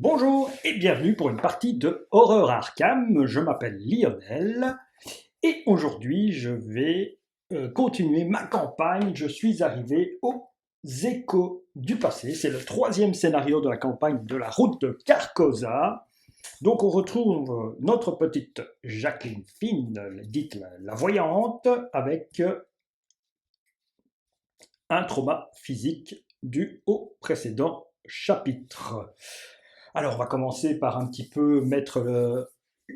Bonjour et bienvenue pour une partie de Horreur Arkham. Je m'appelle Lionel et aujourd'hui je vais continuer ma campagne. Je suis arrivé aux échos du passé. C'est le troisième scénario de la campagne de la route de Carcosa. Donc on retrouve notre petite Jacqueline Finn, dite la voyante, avec un trauma physique dû au précédent chapitre. Alors, on va commencer par un petit peu mettre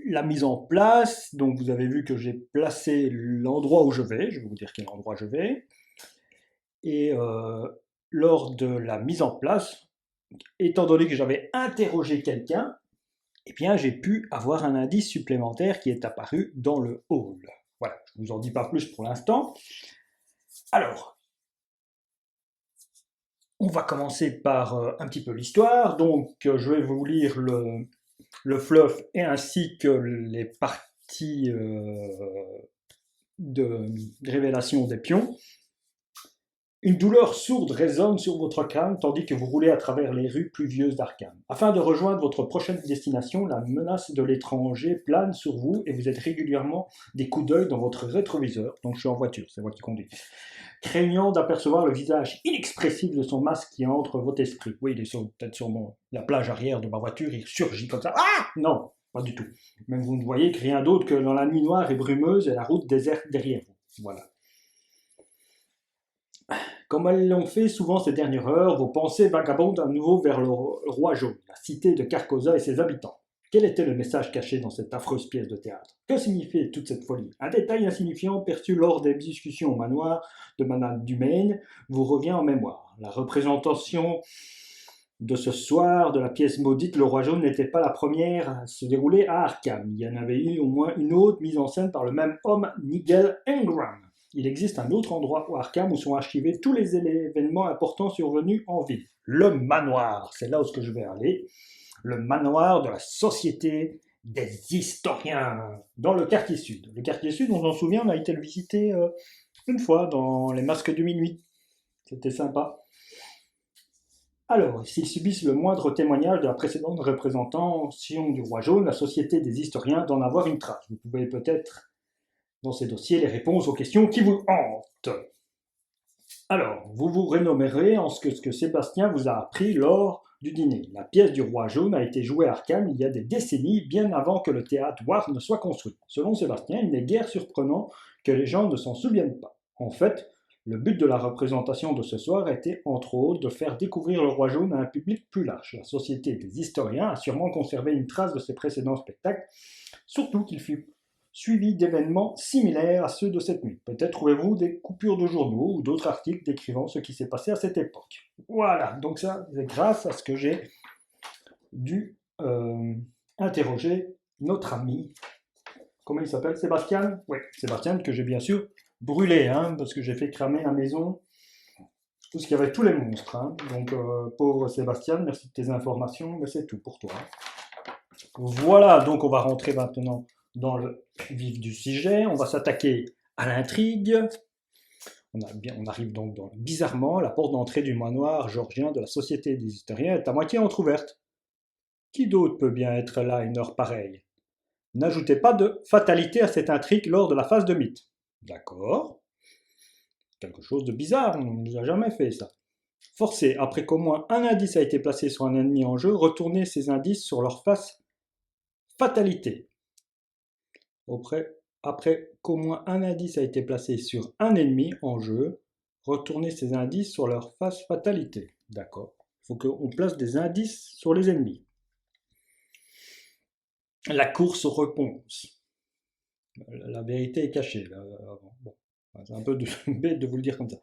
la mise en place. Donc, vous avez vu que j'ai placé l'endroit où je vais. Je vais vous dire quel endroit je vais. Et lors de la mise en place, étant donné que j'avais interrogé quelqu'un, eh bien, j'ai pu avoir un indice supplémentaire qui est apparu dans le hall. Voilà, je ne vous en dis pas plus pour l'instant. Alors, on va commencer par un petit peu l'histoire. Donc, je vais vous lire le fluff et ainsi que les parties de révélation des pions. Une douleur sourde résonne sur votre crâne tandis que vous roulez à travers les rues pluvieuses d'Arkham. Afin de rejoindre votre prochaine destination, la menace de l'étranger plane sur vous et vous êtes régulièrement des coups d'œil dans votre rétroviseur. Donc je suis en voiture, c'est moi qui conduis. Craignant d'apercevoir le visage inexpressif de son masque qui entre votre esprit. Oui, il est peut-être sur la plage arrière de ma voiture, il surgit comme ça. Ah non, pas du tout. Même vous ne voyez que rien d'autre que dans la nuit noire et brumeuse et la route déserte derrière vous. Voilà. Comme elles l'ont fait souvent ces dernières heures, vos pensées vagabondent à nouveau vers le roi jaune, la cité de Carcosa et ses habitants. Quel était le message caché dans cette affreuse pièce de théâtre? Que signifiait toute cette folie? Un détail insignifiant perçu lors des discussions au manoir de Madame Dumaine vous revient en mémoire. La représentation de ce soir de la pièce maudite Le Roi Jaune n'était pas la première à se dérouler à Arkham. Il y en avait eu au moins une autre mise en scène par le même homme, Nigel Ingram. Il existe un autre endroit à Arkham où sont archivés tous les événements importants survenus en ville. Le manoir, c'est là où je vais aller. Le manoir de la Société des Historiens, dans le quartier sud. Le quartier sud, on s'en souvient, on a été le visiter une fois dans les Masques de minuit. C'était sympa. Alors, s'ils subissent le moindre témoignage de la précédente représentation du Roi Jaune, la Société des Historiens d'en avoir une trace. Vous pouvez peut-être, dans ces dossiers, les réponses aux questions qui vous hantent. Alors, vous vous rénommerez en ce que Sébastien vous a appris lors du dîner. La pièce du Roi Jaune a été jouée à Arkham il y a des décennies, bien avant que le théâtre Ward ne soit construit. Selon Sébastien, il n'est guère surprenant que les gens ne s'en souviennent pas. En fait, le but de la représentation de ce soir était, entre autres, de faire découvrir le Roi Jaune à un public plus large. La Société des Historiens a sûrement conservé une trace de ses précédents spectacles, surtout qu'il fut suivi d'événements similaires à ceux de cette nuit. Peut-être trouvez-vous des coupures de journaux ou d'autres articles décrivant ce qui s'est passé à cette époque. Voilà, donc ça, c'est grâce à ce que j'ai dû interroger notre ami, comment il s'appelle, Sébastien? Oui, Sébastien, que j'ai bien sûr brûlé, parce que j'ai fait cramer la maison, tout ce qu'il y avait, tous les monstres. Donc, pauvre Sébastien, merci de tes informations, mais c'est tout pour toi. Voilà, donc on va rentrer maintenant dans le vif du sujet. On va s'attaquer à l'intrigue. On arrive donc bizarrement, la porte d'entrée du manoir georgien de la Société des Historiens est à moitié entr'ouverte. Qui d'autre peut bien être là à une heure pareille? N'ajoutez pas de fatalité à cette intrigue lors de la phase de mythe. D'accord. Quelque chose de bizarre, on ne nous a jamais fait ça. Forcez, après qu'au moins un indice a été placé sur un ennemi en jeu, retournez ces indices sur leur face fatalité. Après qu'au moins un indice a été placé sur un ennemi en jeu, retournez ces indices sur leur face fatalité. D'accord. Il faut qu'on place des indices sur les ennemis. La course aux réponses. La vérité est cachée. Là, bon. C'est un peu bête de vous le dire comme ça.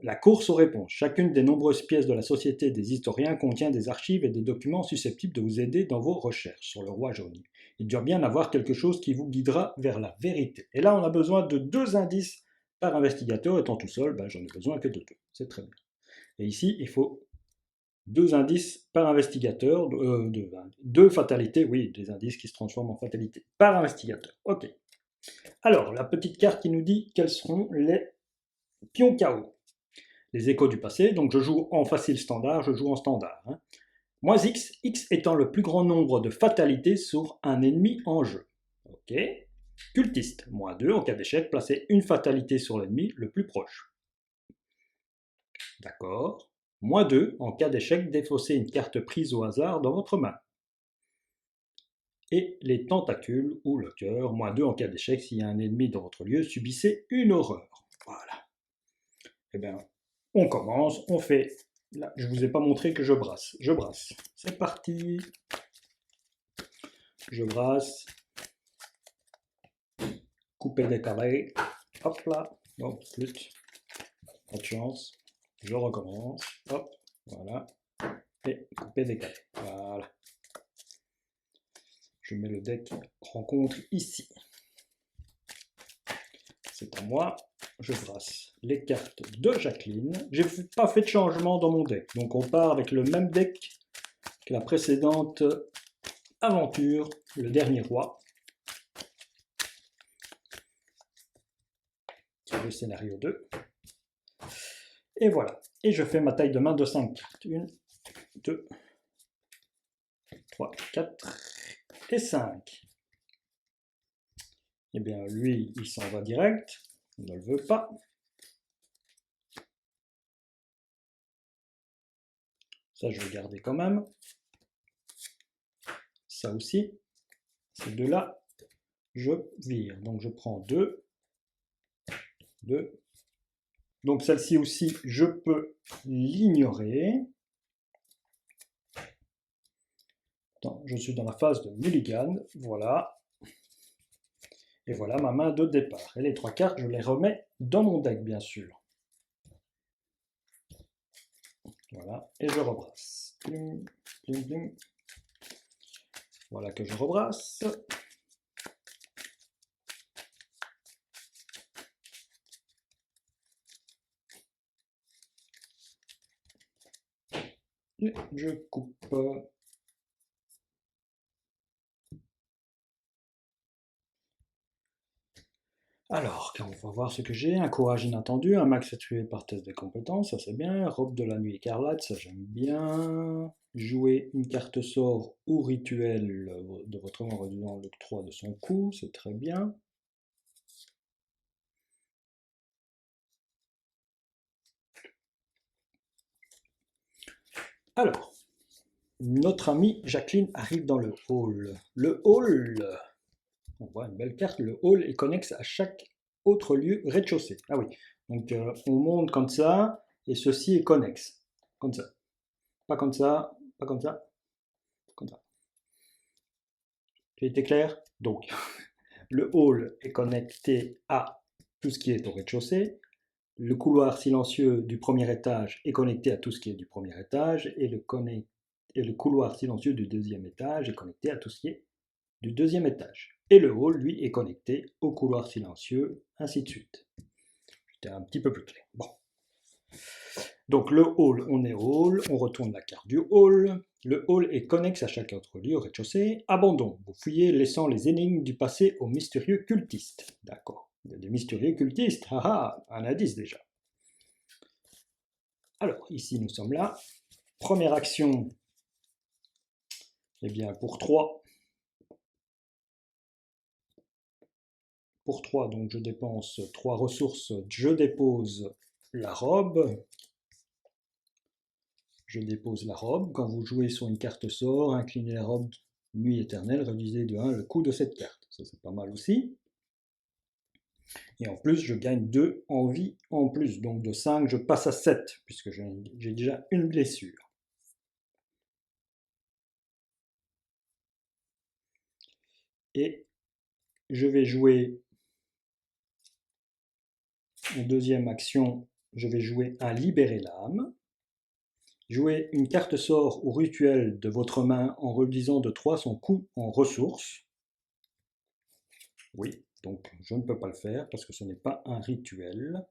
La course aux réponses. Chacune des nombreuses pièces de la Société des Historiens contient des archives et des documents susceptibles de vous aider dans vos recherches sur le Roi Jaune. Il doit bien avoir quelque chose qui vous guidera vers la vérité. Et là, on a besoin de 2 indices par investigateur. Étant tout seul, j'en ai besoin que de 2. C'est très bien. Et ici, il faut 2 indices par investigateur, 2 fatalités, oui, des indices qui se transforment en fatalités, par investigateur. Ok. Alors, la petite carte qui nous dit quels seront les pions KO. Les échos du passé, donc je joue en facile standard, je joue en standard. Moins x, x étant le plus grand nombre de fatalités sur un ennemi en jeu. Ok. Cultiste, moins 2 en cas d'échec, placez une fatalité sur l'ennemi le plus proche. D'accord. Moins 2 en cas d'échec, défaussez une carte prise au hasard dans votre main. Et les tentacules ou le cœur, moins 2 en cas d'échec, s'il y a un ennemi dans votre lieu, subissez une horreur. Voilà. Eh bien, on commence, on fait. Là, je ne vous ai pas montré que je brasse. Je brasse. C'est parti. Je brasse. Couper des carrés. Hop là. Non, flûte. Pas de chance. Je recommence. Hop. Voilà. Et couper des carrés. Voilà. Je mets le deck rencontre ici. C'est à moi. Je brasse les cartes de Jacqueline. J'ai pas fait de changement dans mon deck. Donc on part avec le même deck que la précédente aventure, le dernier roi. C'est le scénario 2. Et voilà. Et je fais ma taille de main de 5 cartes. 1, 2, 3, 4 et 5. Eh bien, lui, il s'en va direct. Il ne le veut pas. Ça, je vais garder quand même. Ça aussi. Ces deux-là, je vire. Donc, je prends 2. 2. Donc, celle-ci aussi, je peux l'ignorer. Je suis dans la phase de mulligan. Voilà. Et voilà ma main de départ. Et les 3 cartes, je les remets dans mon deck, bien sûr. Voilà. Et je rebrasse. Pling, pling, pling. Voilà que je rebrasse. Et je coupe. Alors, on va voir ce que j'ai. Un courage inattendu, un max attribué par test de compétences, ça c'est bien. Robe de la nuit écarlate, ça j'aime bien. Jouer une carte sort ou rituel de votre main en réduisant l'octroi de son coût, c'est très bien. Alors, notre amie Jacqueline arrive dans le hall. Le hall, on voit une belle carte, le hall est connexe à chaque autre lieu rez-de-chaussée. Ah oui, donc on monte comme ça, et ceci est connexe, comme ça. Pas comme ça, pas comme ça, comme ça. J'ai été clair? Donc, le hall est connecté à tout ce qui est au rez-de-chaussée. Le couloir silencieux du premier étage est connecté à tout ce qui est du premier étage. Et le couloir silencieux du deuxième étage est connecté à tout ce qui est du deuxième étage. Et le hall, lui, est connecté au couloir silencieux, ainsi de suite. C'était un petit peu plus clair. Bon. Donc le hall, on est au hall, on retourne la carte du hall. Le hall est connexe à chaque autre lieu au rez-de-chaussée. Abandon. Vous fouillez laissant les énigmes du passé aux mystérieux cultistes. D'accord. Il y a des mystérieux cultistes. Haha, un indice déjà. Alors, ici nous sommes là. Première action. Eh bien, pour 3. Pour 3, donc je dépense 3 ressources. Je dépose la robe. Je dépose la robe. Quand vous jouez sur une carte sort, inclinez la robe nuit éternelle, réduisez de 1 le coût de cette carte. Ça c'est pas mal aussi. Et en plus, je gagne 2 en vie en plus. Donc de 5, je passe à 7, puisque j'ai déjà une blessure. Et je vais jouer en deuxième action, je vais jouer un libérer l'âme. Jouez une carte sort ou rituel de votre main en réduisant de 3 son coût en ressources. Oui, donc je ne peux pas le faire parce que ce n'est pas un rituel.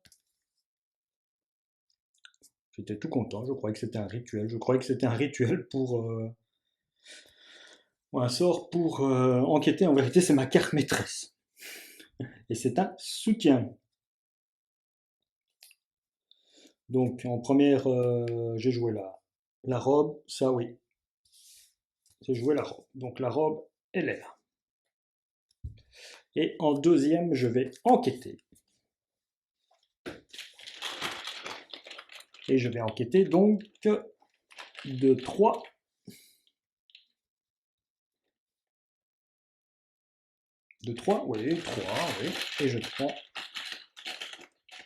J'étais tout content, je croyais que c'était un rituel. Je croyais que c'était un rituel pour un sort pour enquêter. En vérité, c'est ma carte maîtresse. Et c'est un soutien. Donc en première, j'ai joué la robe, ça oui. c'est jouer la robe. Donc la robe, elle est là. Et en deuxième, je vais enquêter. Et je vais enquêter donc de 3. De 3, oui, 3, oui. Et je prends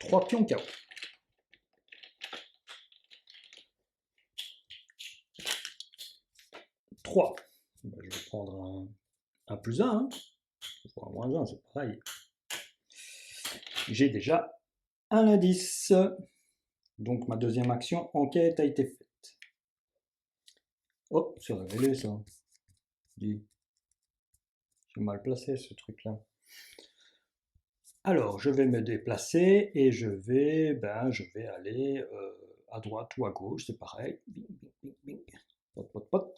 3 pions KO. 3. Je vais prendre un plus 1. Hein. Un moins 1, c'est pareil. J'ai déjà un indice. Donc ma deuxième action, enquête, a été faite. Oh, c'est révélé ça. C'est mal placé ce truc-là. Alors, je vais me déplacer et je vais aller à droite ou à gauche, c'est pareil. Bing, bing, bing, bing. Pot, pot, pot.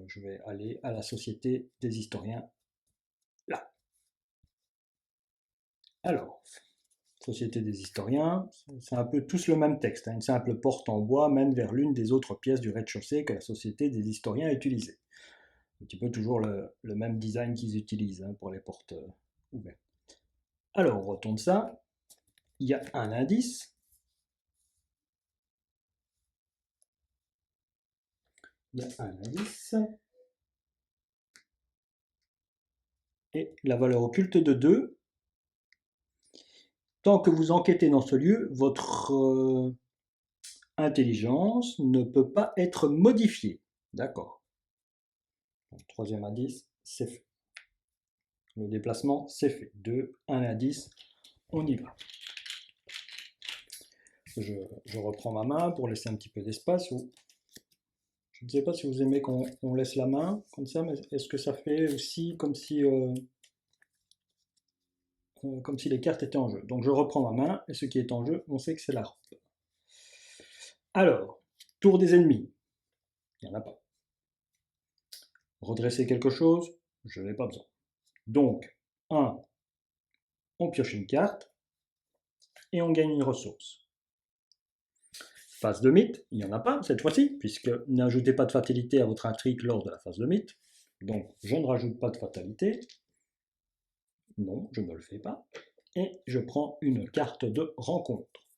Je vais aller à la Société des historiens, là. Alors, Société des historiens, c'est un peu tous le même texte. Hein. Une simple porte en bois mène vers l'une des autres pièces du rez-de-chaussée que la Société des historiens a utilisée. Un petit peu toujours le même design qu'ils utilisent hein, pour les portes ouvertes. Alors, on retourne ça. Il y a un indice. Il y a un indice. Et la valeur occulte de 2. Tant que vous enquêtez dans ce lieu, votre intelligence ne peut pas être modifiée. D'accord. Troisième indice, c'est fait. Le déplacement, c'est fait. 2, un indice, on y va. Je reprends ma main pour laisser un petit peu d'espace. Je ne sais pas si vous aimez qu'on laisse la main comme ça, mais est-ce que ça fait aussi comme si les cartes étaient en jeu. Donc je reprends ma main, et ce qui est en jeu, on sait que c'est la robe. Alors, tour des ennemis. Il n'y en a pas. Redresser quelque chose, je n'ai pas besoin. Donc, 1, on pioche une carte, et on gagne une ressource. Phase de mythe, il n'y en a pas cette fois-ci, puisque n'ajoutez pas de fatalité à votre intrigue lors de la phase de mythe. Donc, je ne rajoute pas de fatalité. Non, je ne le fais pas. Et je prends une carte de rencontre.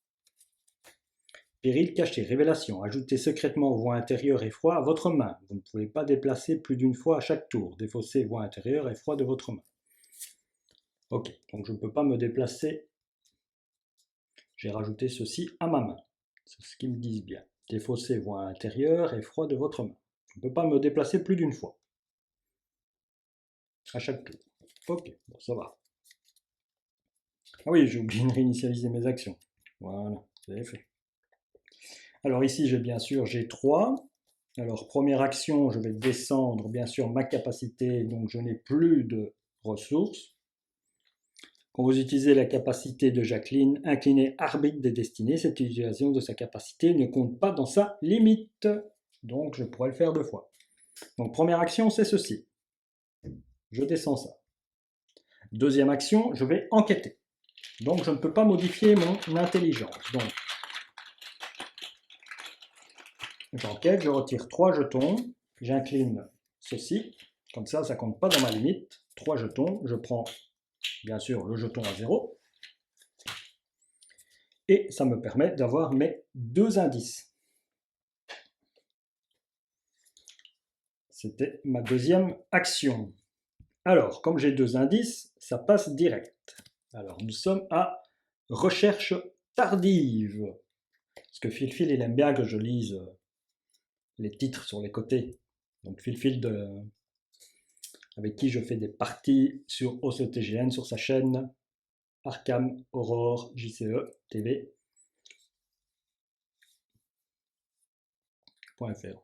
Péril caché, révélation. Ajoutez secrètement voix intérieure et froid à votre main. Vous ne pouvez pas déplacer plus d'une fois à chaque tour. Défaussez voix intérieure et froid de votre main. Ok, donc je ne peux pas me déplacer. J'ai rajouté ceci à ma main. C'est ce qu'ils me disent bien. Défaussez voix intérieure et froid de votre main. Je ne peux pas me déplacer plus d'une fois. À chaque tour. Ok, bon, ça va. Ah oui, j'ai oublié de réinitialiser mes actions. Voilà, c'est fait. Alors ici, j'ai 3. Alors, première action, je vais descendre, bien sûr, ma capacité, donc je n'ai plus de ressources. Quand vous utilisez la capacité de Jacqueline, incliner arbitre des destinées, cette utilisation de sa capacité ne compte pas dans sa limite. Donc, je pourrais le faire 2 fois. Donc, première action, c'est ceci. Je descends ça. Deuxième action, je vais enquêter. Donc, je ne peux pas modifier mon intelligence. Donc, j'enquête, je retire 3 jetons, j'incline ceci, comme ça, ça ne compte pas dans ma limite. 3 jetons, je prends bien sûr le jeton à 0, et ça me permet d'avoir mes 2 indices. C'était ma deuxième action. Alors, comme j'ai 2 indices, ça passe direct. Alors, nous sommes à recherche tardive. Parce que Phil, il aime bien que je lise les titres sur les côtés. Donc Phil, avec qui je fais des parties sur OCTGN, sur sa chaîne Arkham Horror JCE TV. .fr.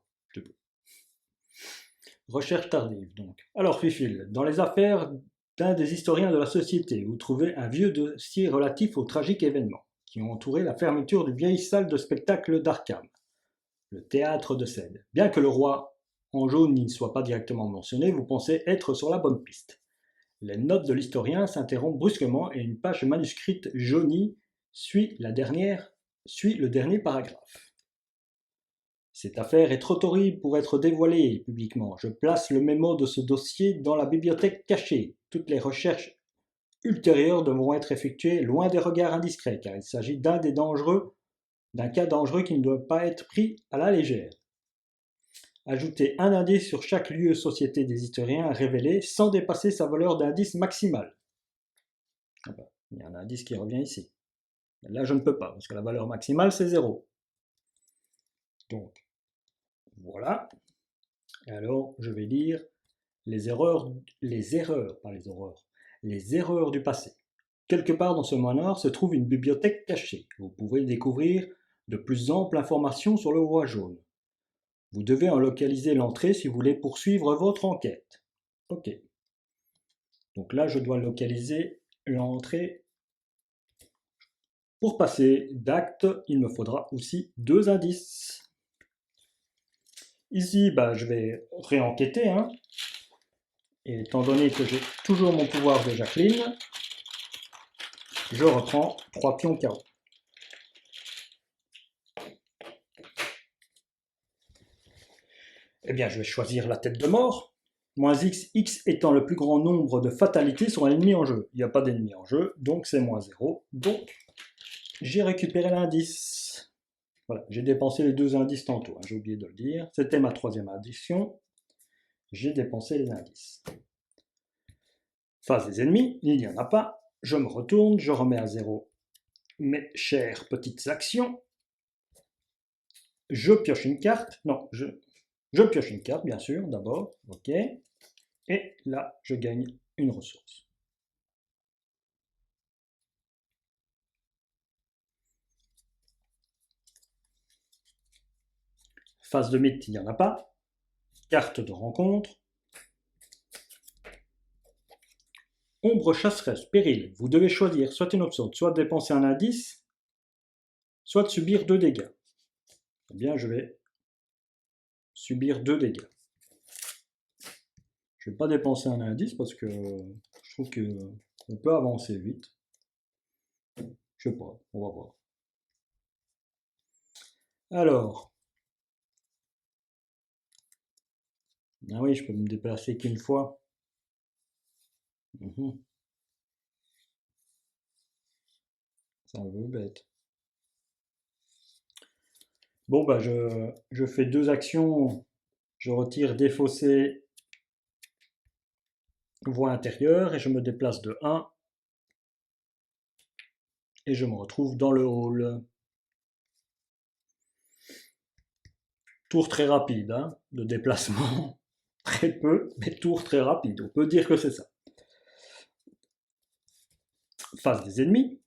Recherche tardive, donc. Alors, Phil, dans les affaires d'un des historiens de la société, vous trouvez un vieux dossier relatif aux tragiques événements qui ont entouré la fermeture d'une vieille salle de spectacle d'Arkham, le théâtre de Cède. Bien que le roi en jaune n'y soit pas directement mentionné, vous pensez être sur la bonne piste. Les notes de l'historien s'interrompent brusquement et une page manuscrite jaunie suit le dernier paragraphe. Cette affaire est trop horrible pour être dévoilée publiquement. Je place le mémo de ce dossier dans la bibliothèque cachée. Toutes les recherches ultérieures devront être effectuées loin des regards indiscrets, car il s'agit d'un cas dangereux qui ne doit pas être pris à la légère. Ajoutez un indice sur chaque lieu société des historiens à révéler sans dépasser sa valeur d'indice maximale. Ah ben, il y a un indice qui revient ici. Là, je ne peux pas, parce que la valeur maximale, c'est 0. Donc, voilà. Alors, je vais lire les erreurs du passé. Quelque part dans ce manoir se trouve une bibliothèque cachée. Vous pouvez découvrir de plus amples informations sur le roi jaune. Vous devez en localiser l'entrée si vous voulez poursuivre votre enquête. Ok. Donc là, je dois localiser l'entrée. Pour passer d'acte, il me faudra aussi 2 indices. Ici, je vais réenquêter. Et étant donné que j'ai toujours mon pouvoir de Jacqueline, je reprends 3 pions carreaux. Eh bien, je vais choisir la tête de mort. Moins x, x étant le plus grand nombre de fatalités sur un ennemi en jeu. Il n'y a pas d'ennemi en jeu, donc c'est moins 0. Donc, j'ai récupéré l'indice. Voilà, j'ai dépensé les 2 indices tantôt, j'ai oublié de le dire. C'était ma 3e addition. J'ai dépensé les indices. Face des ennemis, il n'y en a pas. Je me retourne, je remets à 0 mes chères petites actions. Je pioche une carte. Non, je pioche une carte, bien sûr, d'abord. Ok. Et là, je gagne une ressource. Phase de mythe, il n'y en a pas. Carte de rencontre. Ombre chasseresse, péril. Vous devez choisir soit une option, soit de dépenser un indice, soit de subir 2 dégâts. Eh bien, je vais subir 2 dégâts. Je ne vais pas dépenser un indice parce que je trouve qu'on peut avancer vite. Je sais pas, on va voir. Alors. Ah oui, je peux me déplacer qu'une fois. C'est un peu bête. Bon, je fais 2 actions. Je retire défausser voie intérieure et je me déplace de 1. Et je me retrouve dans le hall. Tour très rapide, de déplacement. Très peu, mais tour très rapide. On peut dire que c'est ça. Face des ennemis.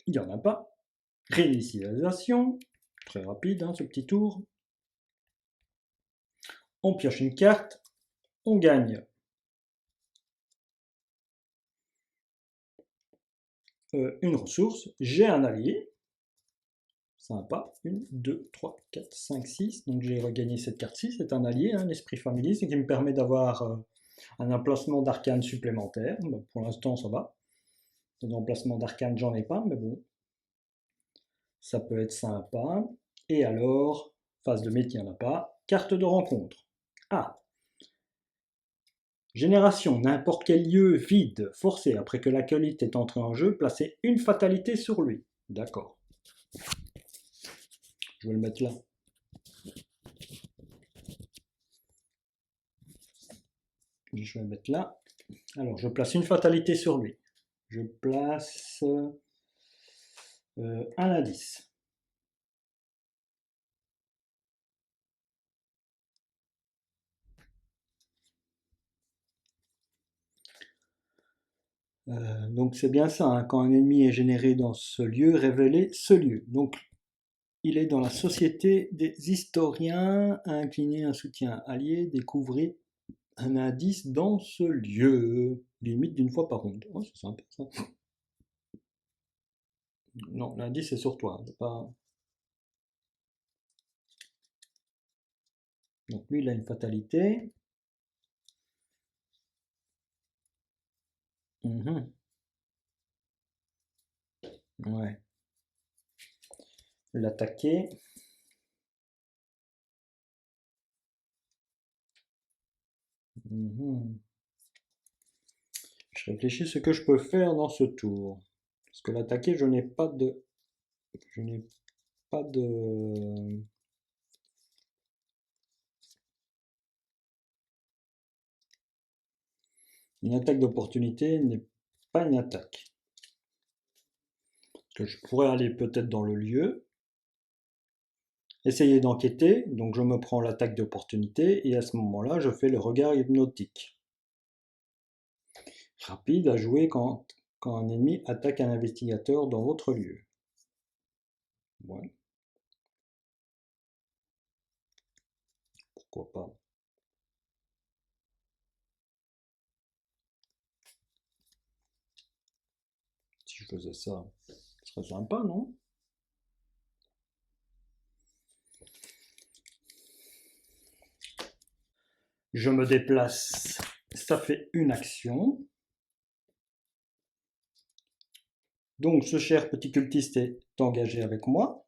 Il n'y en a pas. Réinitialisation. Très rapide, ce petit tour. On pioche une carte. On gagne une ressource. J'ai un allié. Sympa. 1, 2, 3, 4, 5, 6. Donc j'ai regagné cette carte-ci. C'est un allié, un esprit familier, ce qui me permet d'avoir un emplacement d'arcane supplémentaire. Bon, pour l'instant, ça va. Des emplacements d'arcane, j'en ai pas, mais bon. Ça peut être sympa. Et alors, phase de mythe, il n'y en a pas. Carte de rencontre. Ah. Génération, n'importe quel lieu vide, forcé après que l'acolyte est entré en jeu, placez une fatalité sur lui. D'accord. Je vais le mettre là. Je vais le mettre là. Alors, je place une fatalité sur lui. Je place un indice. Donc c'est bien ça, quand un ennemi est généré dans ce lieu, révélez ce lieu. Donc il est dans la société des historiens, incliner un soutien allié, découvrez un indice dans ce lieu, limite d'une fois par ronde. Oh, c'est sympa ça. Non, l'indice est sur toi, pas... Donc lui il a une fatalité. Ouais. L'attaquer. Mhm. Je réfléchis ce que je peux faire dans ce tour. Parce que l'attaquer, je n'ai pas de... Je n'ai pas de... Une attaque d'opportunité n'est pas une attaque. Que je pourrais aller peut-être dans le lieu, essayer d'enquêter, donc je me prends l'attaque d'opportunité et à ce moment-là, je fais le regard hypnotique. Rapide à jouer quand un ennemi attaque un investigateur dans votre lieu. Ouais, pourquoi pas. Si je faisais ça, ce serait sympa, non? Je me déplace, ça fait une action. Donc ce cher petit cultiste est engagé avec moi.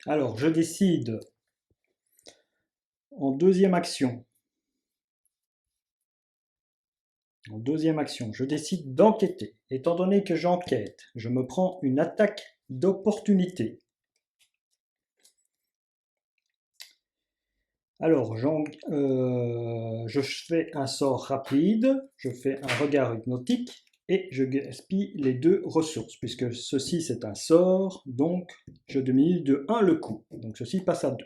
Alors je décide en deuxième action. En deuxième action, je décide d'enquêter. Étant donné que j'enquête, je me prends une attaque d'opportunité. Alors, je fais un sort rapide, je fais un regard hypnotique et je gaspille les deux ressources, puisque ceci c'est un sort, donc je diminue de 1 le coût. Donc ceci passe à 2.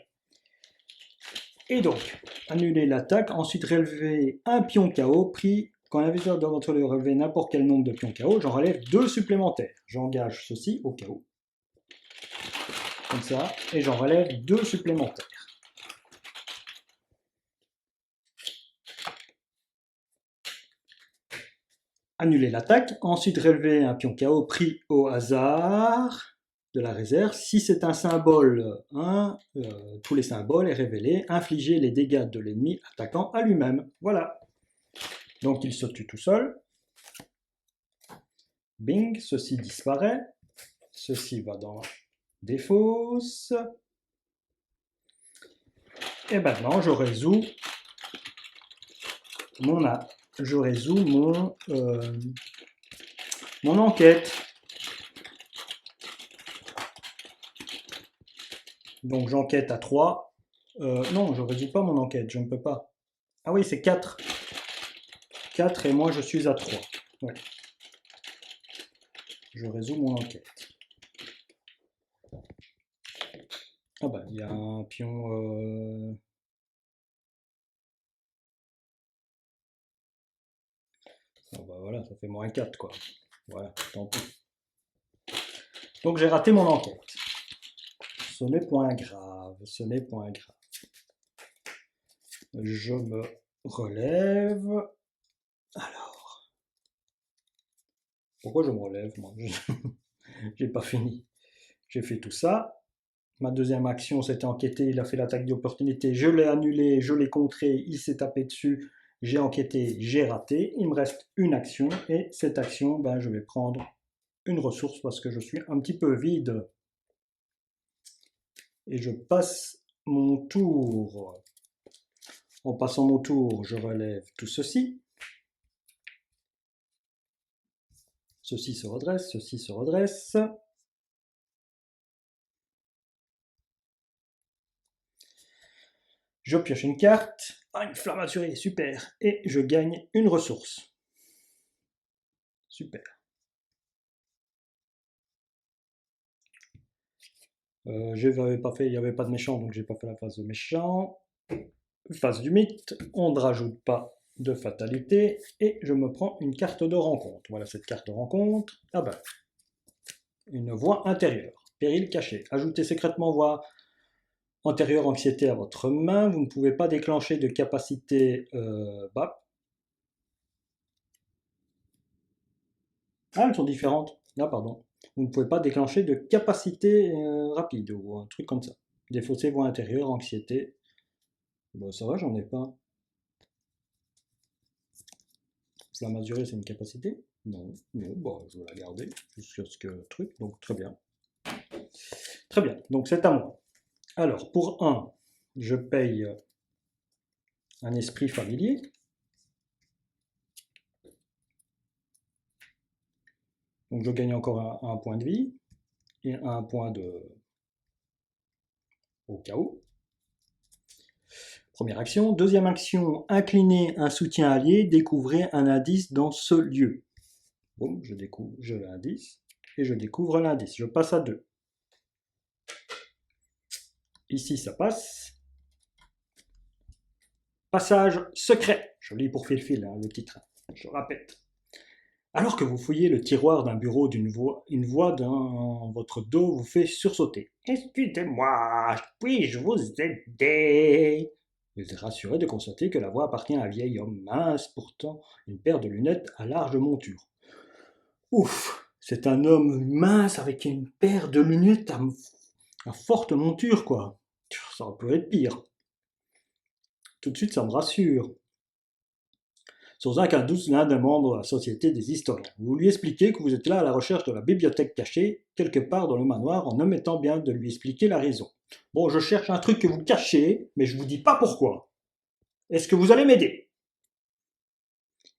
Et donc, annuler l'attaque, ensuite relever un pion KO pris. Quand l'investisseur doit entre le relever n'importe quel nombre de pions KO, j'en relève 2 supplémentaires. J'engage ceci au KO. Comme ça, et j'en relève 2 supplémentaires. Annuler l'attaque, ensuite relever un pion KO pris au hasard de la réserve. Si c'est un symbole, tous les symboles est révélé. Infliger les dégâts de l'ennemi attaquant à lui-même. Voilà. Donc il se tue tout seul. Bing, ceci disparaît. Ceci va dans des fosses. Et maintenant, je résous mon enquête. Donc j'enquête à 3. Non, je ne résous pas mon enquête, je ne peux pas. Ah oui, c'est 4. 4 et moi je suis à 3. Ouais. Je résous mon enquête. Ah bah, il y a un pion... Ah bah voilà, ça fait moins 4 quoi. Voilà, tant pis. Donc j'ai raté mon enquête. Ce n'est point grave, ce n'est point grave. Je me relève. Alors, pourquoi je me relève moi? J'ai pas fini. J'ai fait tout ça. Ma deuxième action, c'était enquêter. Il a fait l'attaque d'opportunité. Je l'ai annulé, je l'ai contré. Il s'est tapé dessus. J'ai enquêté, j'ai raté. Il me reste une action. Et cette action, ben, je vais prendre une ressource parce que je suis un petit peu vide. Et je passe mon tour. En passant mon tour, je relève tout ceci. Ceci se redresse, ceci se redresse. Je pioche une carte. Ah, une flamme assurée, super. Et je gagne une ressource. Super. Il n'y avait pas de méchant, donc j'ai pas fait la phase de méchant. Phase du mythe, on ne rajoute pas de fatalité, et je me prends une carte de rencontre. Voilà cette carte de rencontre. Ah ben, une voie intérieure. Péril caché. Ajoutez secrètement voie antérieure anxiété à votre main. Vous ne pouvez pas déclencher de capacité... Ah, elles sont différentes. Ah, pardon. Vous ne pouvez pas déclencher de capacité rapide ou un truc comme ça. Défausser voie intérieure, anxiété. Bon, ça va, j'en ai pas. Flamme azurée, c'est une capacité? Non, non, bon, je vais la garder jusqu'à ce que truc, donc très bien. Très bien, donc c'est à moi. Alors, pour 1, je paye un esprit familier. Donc je gagne encore un point de vie et un point au cas où. Première action. Deuxième action, incliner un soutien allié, découvrez un indice dans ce lieu. Bon, je découvre l'indice et je découvre l'indice. Je passe à 2. Ici, ça passe. Passage secret. Je lis pour fil, hein, le titre. Je répète. Alors que vous fouillez le tiroir d'un bureau une voix dans votre dos vous fait sursauter. Excusez-moi, puis-je vous aider? Vous êtes rassuré de constater que la voix appartient à un vieil homme mince, portant une paire de lunettes à large monture. Ouf, c'est un homme mince avec une paire de lunettes à forte monture, quoi. Ça peut être pire. Tout de suite, ça me rassure. Sans aucun doute l'un des membres de la Société des historiens. Vous lui expliquez que vous êtes là à la recherche de la bibliothèque cachée, quelque part dans le manoir, en omettant bien de lui expliquer la raison. Bon, je cherche un truc que vous cachez, mais je vous dis pas pourquoi. Est-ce que vous allez m'aider?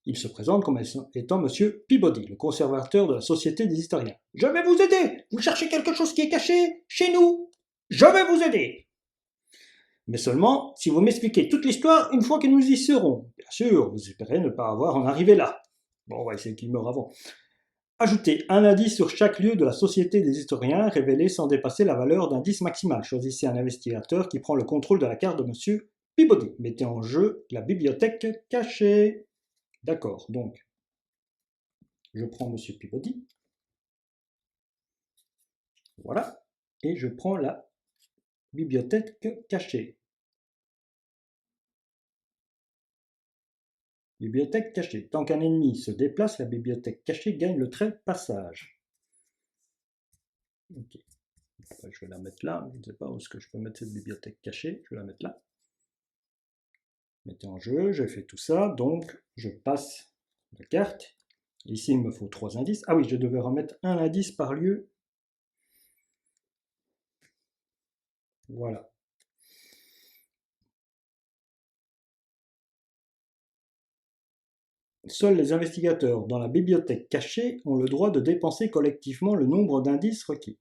Il se présente comme étant Monsieur Peabody, le conservateur de la Société des historiens. Je vais vous aider. Vous cherchez quelque chose qui est caché chez nous. Je vais vous aider. Mais seulement si vous m'expliquez toute l'histoire une fois que nous y serons. Bien sûr, vous espérez ne pas avoir en arrivé là. Bon, on va essayer qu'il meurt avant. Ajoutez un indice sur chaque lieu de la Société des historiens, révélé sans dépasser la valeur d'indice maximal. Choisissez un investigateur qui prend le contrôle de la carte de Monsieur Peabody. Mettez en jeu la bibliothèque cachée. D'accord, donc, je prends Monsieur Peabody. Voilà. Et je prends la bibliothèque cachée. Bibliothèque cachée. Tant qu'un ennemi se déplace, la bibliothèque cachée gagne le trait passage. Ok. Je vais la mettre là. Je ne sais pas où est-ce que je peux mettre cette bibliothèque cachée. Je vais la mettre là. Mettez en jeu. J'ai fait tout ça. Donc, je passe la carte. Ici, il me faut 3 indices. Ah oui, je devais remettre un indice par lieu. Voilà. Seuls les investigateurs dans la bibliothèque cachée ont le droit de dépenser collectivement le nombre d'indices requis.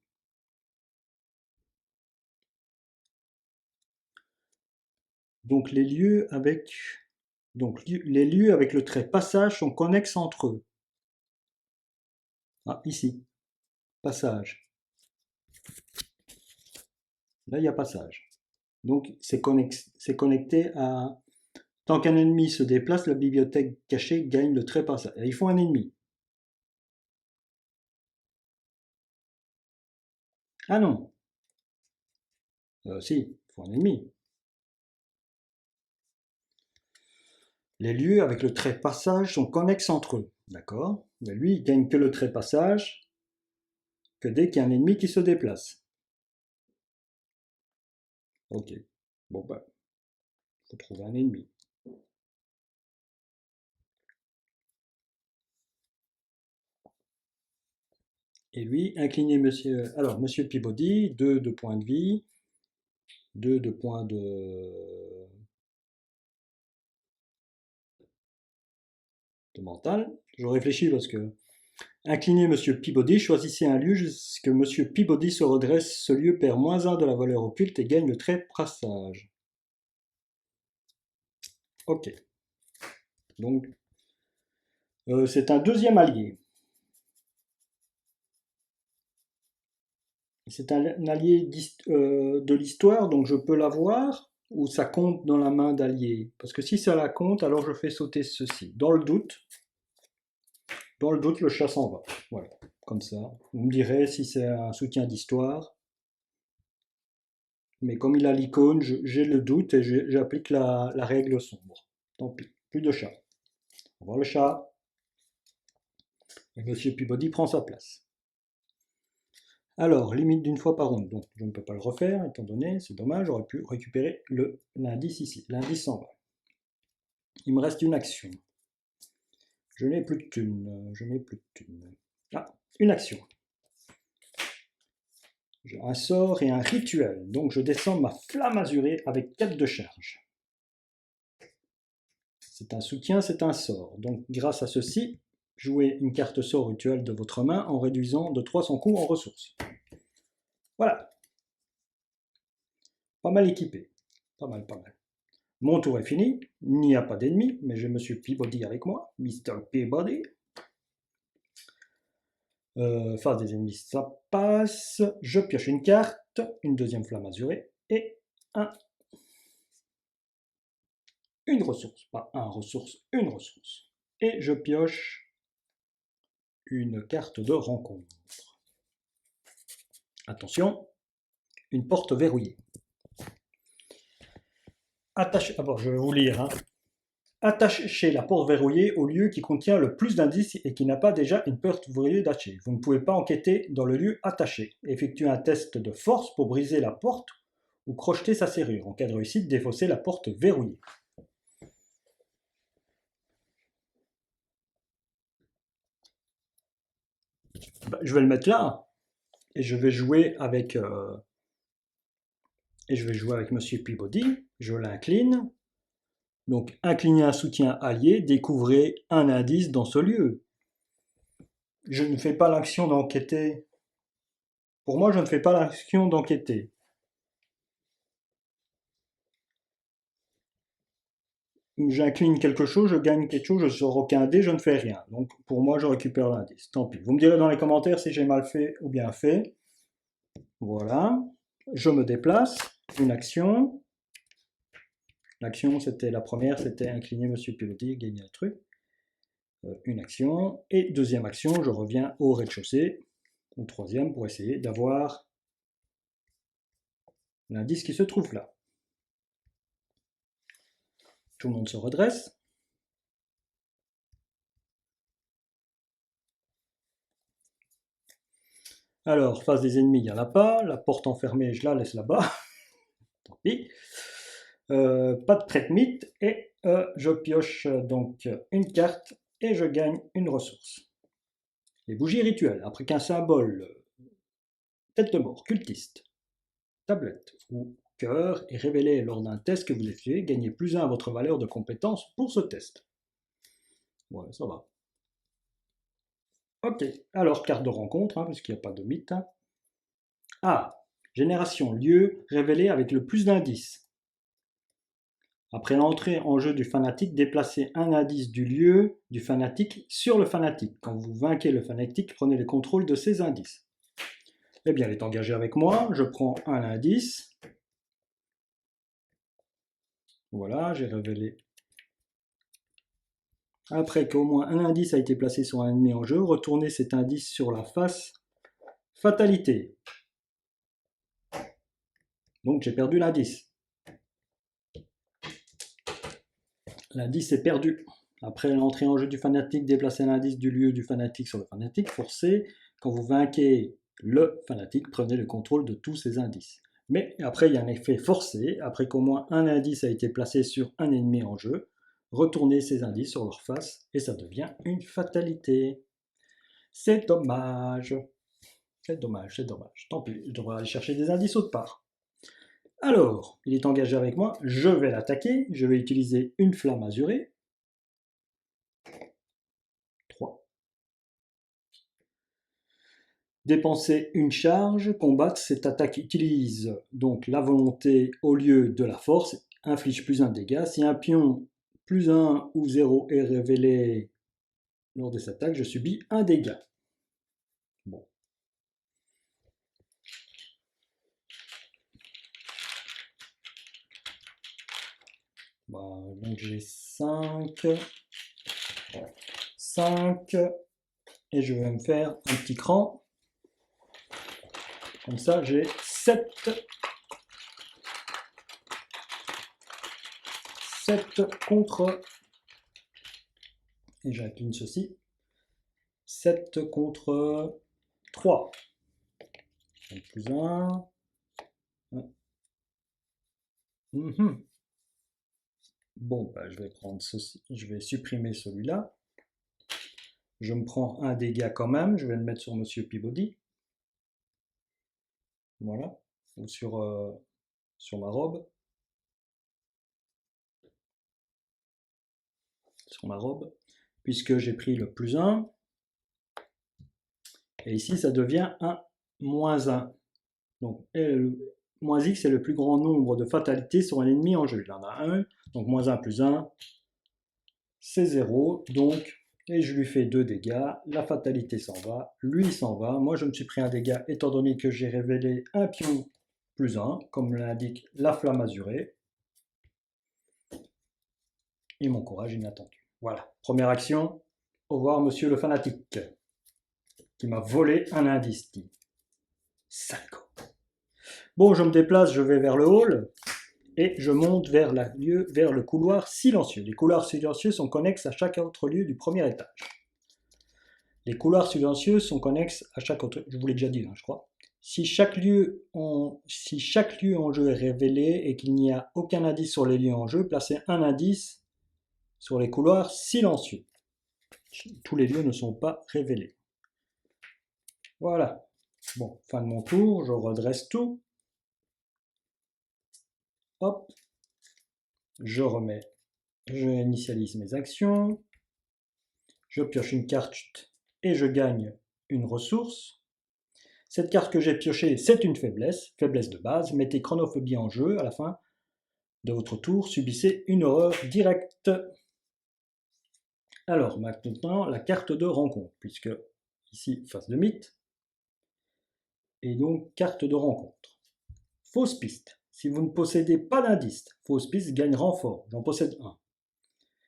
Donc les lieux avec le trait passage sont connexes entre eux. Ah, ici, passage. Là, il y a passage. Donc c'est connecté à... Tant qu'un ennemi se déplace, la bibliothèque cachée gagne le trait passage. Il faut un ennemi. Ah non. Si, il faut un ennemi. Les lieux avec le trait passage sont connexes entre eux. D'accord? Mais lui, il gagne que le trait passage que dès qu'il y a un ennemi qui se déplace. Ok. Bon ben, faut trouver un ennemi. Et lui, incliner monsieur... Alors, monsieur Peabody, 2 de points de vie, 2 de points de mental. Je réfléchis parce que... Inclinez monsieur Peabody, choisissez un lieu jusqu'à monsieur Peabody se redresse. Ce lieu perd -1 de la valeur occulte et gagne le trait passage. Ok. Donc, c'est un deuxième allié. C'est un allié de l'histoire, donc je peux l'avoir ou ça compte dans la main d'allié? Parce que si ça la compte, alors je fais sauter ceci. Dans le doute, le chat s'en va. Voilà, comme ça. Vous me direz si c'est un soutien d'histoire. Mais comme il a l'icône, j'ai le doute et j'applique la règle sombre. Tant pis, plus de chat. Au revoir le chat. Et monsieur Peabody prend sa place. Alors, limite d'une fois par ronde. Donc, je ne peux pas le refaire, étant donné, c'est dommage, j'aurais pu récupérer l'indice ici. L'indice s'en va. Il me reste une action. Je n'ai plus de thunes. Ah, une action. J'ai un sort et un rituel. Donc, je descends ma flamme azurée avec 4 de charge. c'est un soutien, c'est un sort. Donc grâce à ceci, jouez une carte sort rituelle de votre main en réduisant de 3 son coût en ressources. Voilà. Pas mal équipé. Pas mal, pas mal. Mon tour est fini. Il n'y a pas d'ennemi, mais j'ai Monsieur Peabody avec moi. Mr. Peabody. Face des ennemis, ça passe. Je pioche une carte, une deuxième flamme azurée et une ressource. Pas un ressource, une ressource. Et je pioche une carte de rencontre. Attention, une porte verrouillée. D'abord, je vais vous lire. Attachez la porte verrouillée au lieu qui contient le plus d'indices et qui n'a pas déjà une porte verrouillée attachée. Vous ne pouvez pas enquêter dans le lieu attaché. Effectuez un test de force pour briser la porte ou crocheter sa serrure. En cas de réussite, défaussez la porte verrouillée. Je vais le mettre là et je vais jouer avec Monsieur Peabody. Je l'incline. Donc, incliner un soutien allié, découvrez un indice dans ce lieu. Je ne fais pas l'action d'enquêter. Pour moi, je ne fais pas l'action d'enquêter. J'incline quelque chose, je gagne quelque chose, je sors aucun dé, je ne fais rien. Donc pour moi, je récupère l'indice. Tant pis. Vous me direz dans les commentaires si j'ai mal fait ou bien fait. Voilà. Je me déplace. Une action. L'action, c'était la première, c'était incliner Monsieur Peabody, gagner un truc. Une action. Et deuxième action, je reviens au rez-de-chaussée. Ou troisième pour essayer d'avoir l'indice qui se trouve là. Tout le monde se redresse. Alors, face des ennemis, il n'y en a pas. La porte enfermée, je la laisse là-bas. Tant pis. Pas de trait de mythe. Et je pioche donc une carte et je gagne une ressource. Les bougies rituelles. Après qu'un symbole, tête de mort, cultiste, tablette ou cœur est révélé lors d'un test que vous effectuez, gagnez plus 1 à votre valeur de compétence pour ce test. Ouais, ça va. Ok, alors carte de rencontre, parce qu'il n'y a pas de mythe. Ah, génération, lieu révélé avec le plus d'indices. Après l'entrée en jeu du fanatique, déplacez un indice du lieu du fanatique sur le fanatique. Quand vous vainquez le fanatique, prenez le contrôle de ces indices. Eh bien, elle est engagée avec moi. Je prends un indice. Voilà, j'ai révélé. Après qu'au moins un indice a été placé sur un ennemi en jeu, retournez cet indice sur la face fatalité. Donc j'ai perdu l'indice. L'indice est perdu. Après l'entrée en jeu du fanatique, déplacez l'indice du lieu du fanatique sur le fanatique. Forcez. Quand vous vainquez le fanatique, prenez le contrôle de tous ces indices. Mais après, il y a un effet forcé. Après qu'au moins un indice a été placé sur un ennemi en jeu, retournez ces indices sur leur face et ça devient une fatalité. C'est dommage. C'est dommage, c'est dommage. Tant pis, je devrais aller chercher des indices autre part. Alors, il est engagé avec moi, je vais l'attaquer, je vais utiliser une flamme azurée. 3. Dépenser une charge, combattre, cette attaque utilise donc la volonté au lieu de la force, inflige plus 1 dégât. Si un pion plus 1 ou 0 est révélé lors de cette attaque, je subis un dégât. Bon. Bah, donc j'ai 5. 5. Et je vais me faire un petit cran. Comme ça, j'ai 7. 7 contre. Et j'incline ceci. 7 contre 3. Donc plus 1. Bon, bah, je vais prendre ceci. Je vais supprimer celui-là. Je me prends un dégât quand même. Je vais le mettre sur Monsieur Peabody. Voilà. Ou sur ma robe. sur ma robe, puisque j'ai pris le plus 1. Et ici, ça devient un moins 1. Donc, moins x est le plus grand nombre de fatalités sur un ennemi en jeu. Il en a 1, donc moins 1 plus 1, c'est 0. Donc, et je lui fais 2 dégâts. La fatalité s'en va, lui s'en va. Moi, je me suis pris un dégât étant donné que j'ai révélé un pion plus 1, comme l'indique la flamme azurée. Et mon courage inattendu. Voilà, première action. Au revoir, monsieur le fanatique, qui m'a volé un indice. Psycho. Bon, je me déplace, je vais vers le hall et je monte vers le couloir silencieux. Les couloirs silencieux sont connexes à chaque autre lieu du premier étage. Les couloirs silencieux sont connexes à chaque autre... Je vous l'ai déjà dit, hein, je crois. Si chaque lieu en jeu est révélé et qu'il n'y a aucun indice sur les lieux en jeu, placez un indice sur les couloirs silencieux. Tous les lieux ne sont pas révélés. Voilà. Bon, fin de mon tour, je redresse tout. Hop. Je initialise mes actions. Je pioche une carte et je gagne une ressource. Cette carte que j'ai piochée, c'est une faiblesse de base. Mettez chronophobie en jeu à la fin de votre tour. Subissez une horreur directe. Alors, maintenant, la carte de rencontre, puisque ici, face de mythe. Et donc, carte de rencontre. Fausse piste. Si vous ne possédez pas d'indice, fausse piste gagne renfort. J'en possède un.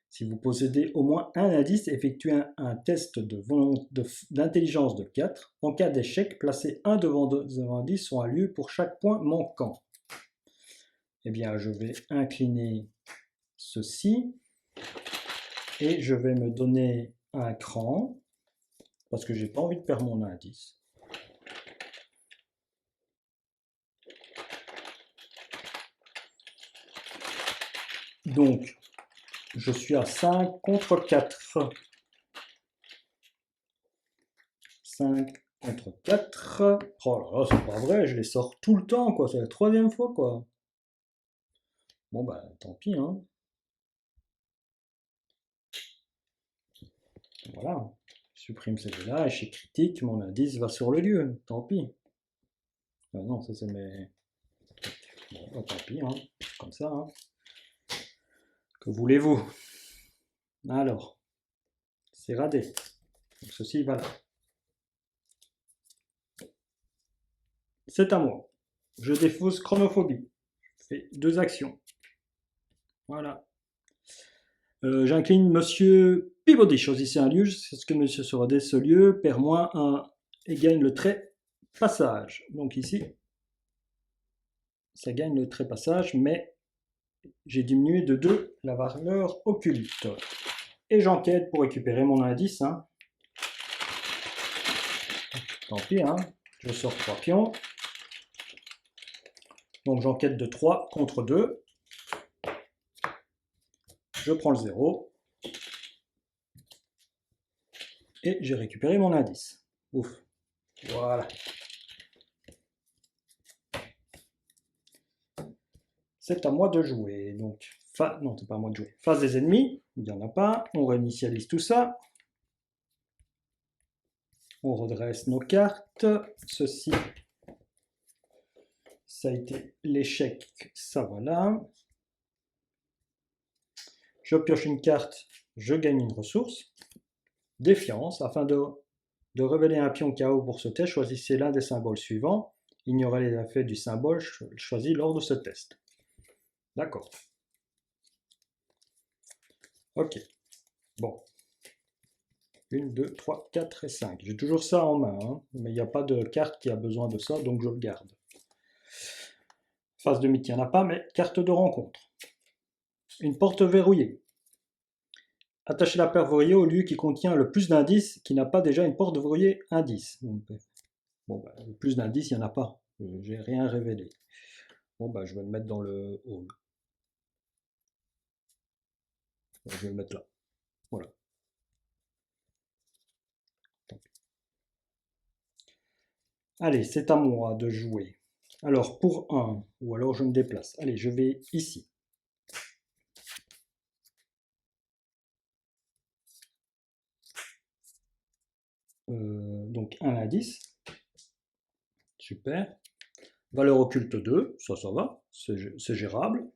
Si vous possédez au moins un indice, effectuez un test d'intelligence de 4. En cas d'échec, placez un devant deux indices sur un lieu pour chaque point manquant. Eh bien, je vais incliner ceci et je vais me donner un cran parce que j'ai pas envie de perdre mon indice. Donc, je suis à 5 contre 4. 5 contre 4. Oh là là, c'est pas vrai, je les sors tout le temps, quoi. C'est la troisième fois, quoi. Bon, bah, tant pis, hein. Voilà. Je supprime celle-là, et chez critique, mon indice va sur le lieu. Tant pis. Ah non, ça c'est mes... Bon, bah, tant pis, hein. Comme ça, hein. Que voulez-vous? Alors, c'est radé. Donc ceci va là. C'est à moi. Je défausse chronophobie. Je fais 2 actions. Voilà. J'incline Monsieur Peabody. Choisissez un lieu. C'est ce que Monsieur se radé. Ce lieu perd moins 1 et gagne le trait passage. Donc ici, ça gagne le trait passage, mais j'ai diminué de 2 la valeur occulte. Et j'enquête pour récupérer mon indice. Hein. Tant pis, hein. Je sors 3 pions. Donc j'enquête de 3 contre 2. Je prends le 0. Et j'ai récupéré mon indice. Ouf. Voilà. C'est à moi de jouer. Donc, non, c'est pas à moi de jouer. Face des ennemis, il n'y en a pas. On réinitialise tout ça. On redresse nos cartes. Ceci, ça a été l'échec. Ça, voilà. Je pioche une carte. Je gagne une ressource. Défiance. Afin de révéler un pion KO pour ce test, choisissez l'un des symboles suivants. Ignorez les effets du symbole choisi lors de ce test. D'accord. Ok. Bon. 1, 2, 3, 4 et 5. J'ai toujours ça en main, hein, mais il n'y a pas de carte qui a besoin de ça, donc je le garde. Phase de mythe, il n'y en a pas, mais carte de rencontre. Une porte verrouillée. Attachez la porte verrouillée au lieu qui contient le plus d'indices, qui n'a pas déjà une porte verrouillée indice. Bon, bah, le plus d'indices, il n'y en a pas. J'ai rien révélé. Bon, bah, je vais le mettre dans le hall. Je vais le mettre là. Voilà. Allez, c'est à moi de jouer. Alors, pour 1, ou alors je me déplace. Allez, je vais ici. donc un indice. Super. Valeur occulte 2, ça va, c'est gérable.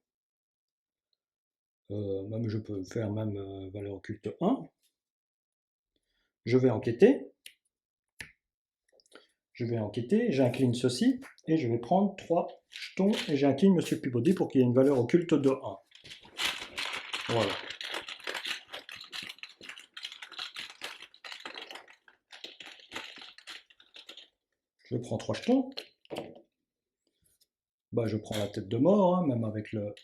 Même je peux faire même valeur occulte 1. Je vais enquêter. J'incline ceci, et je vais prendre 3 jetons, et j'incline Monsieur Peabody pour qu'il y ait une valeur occulte de 1. Voilà. Je prends 3 jetons. Bah, je prends la tête de mort, hein, même avec le...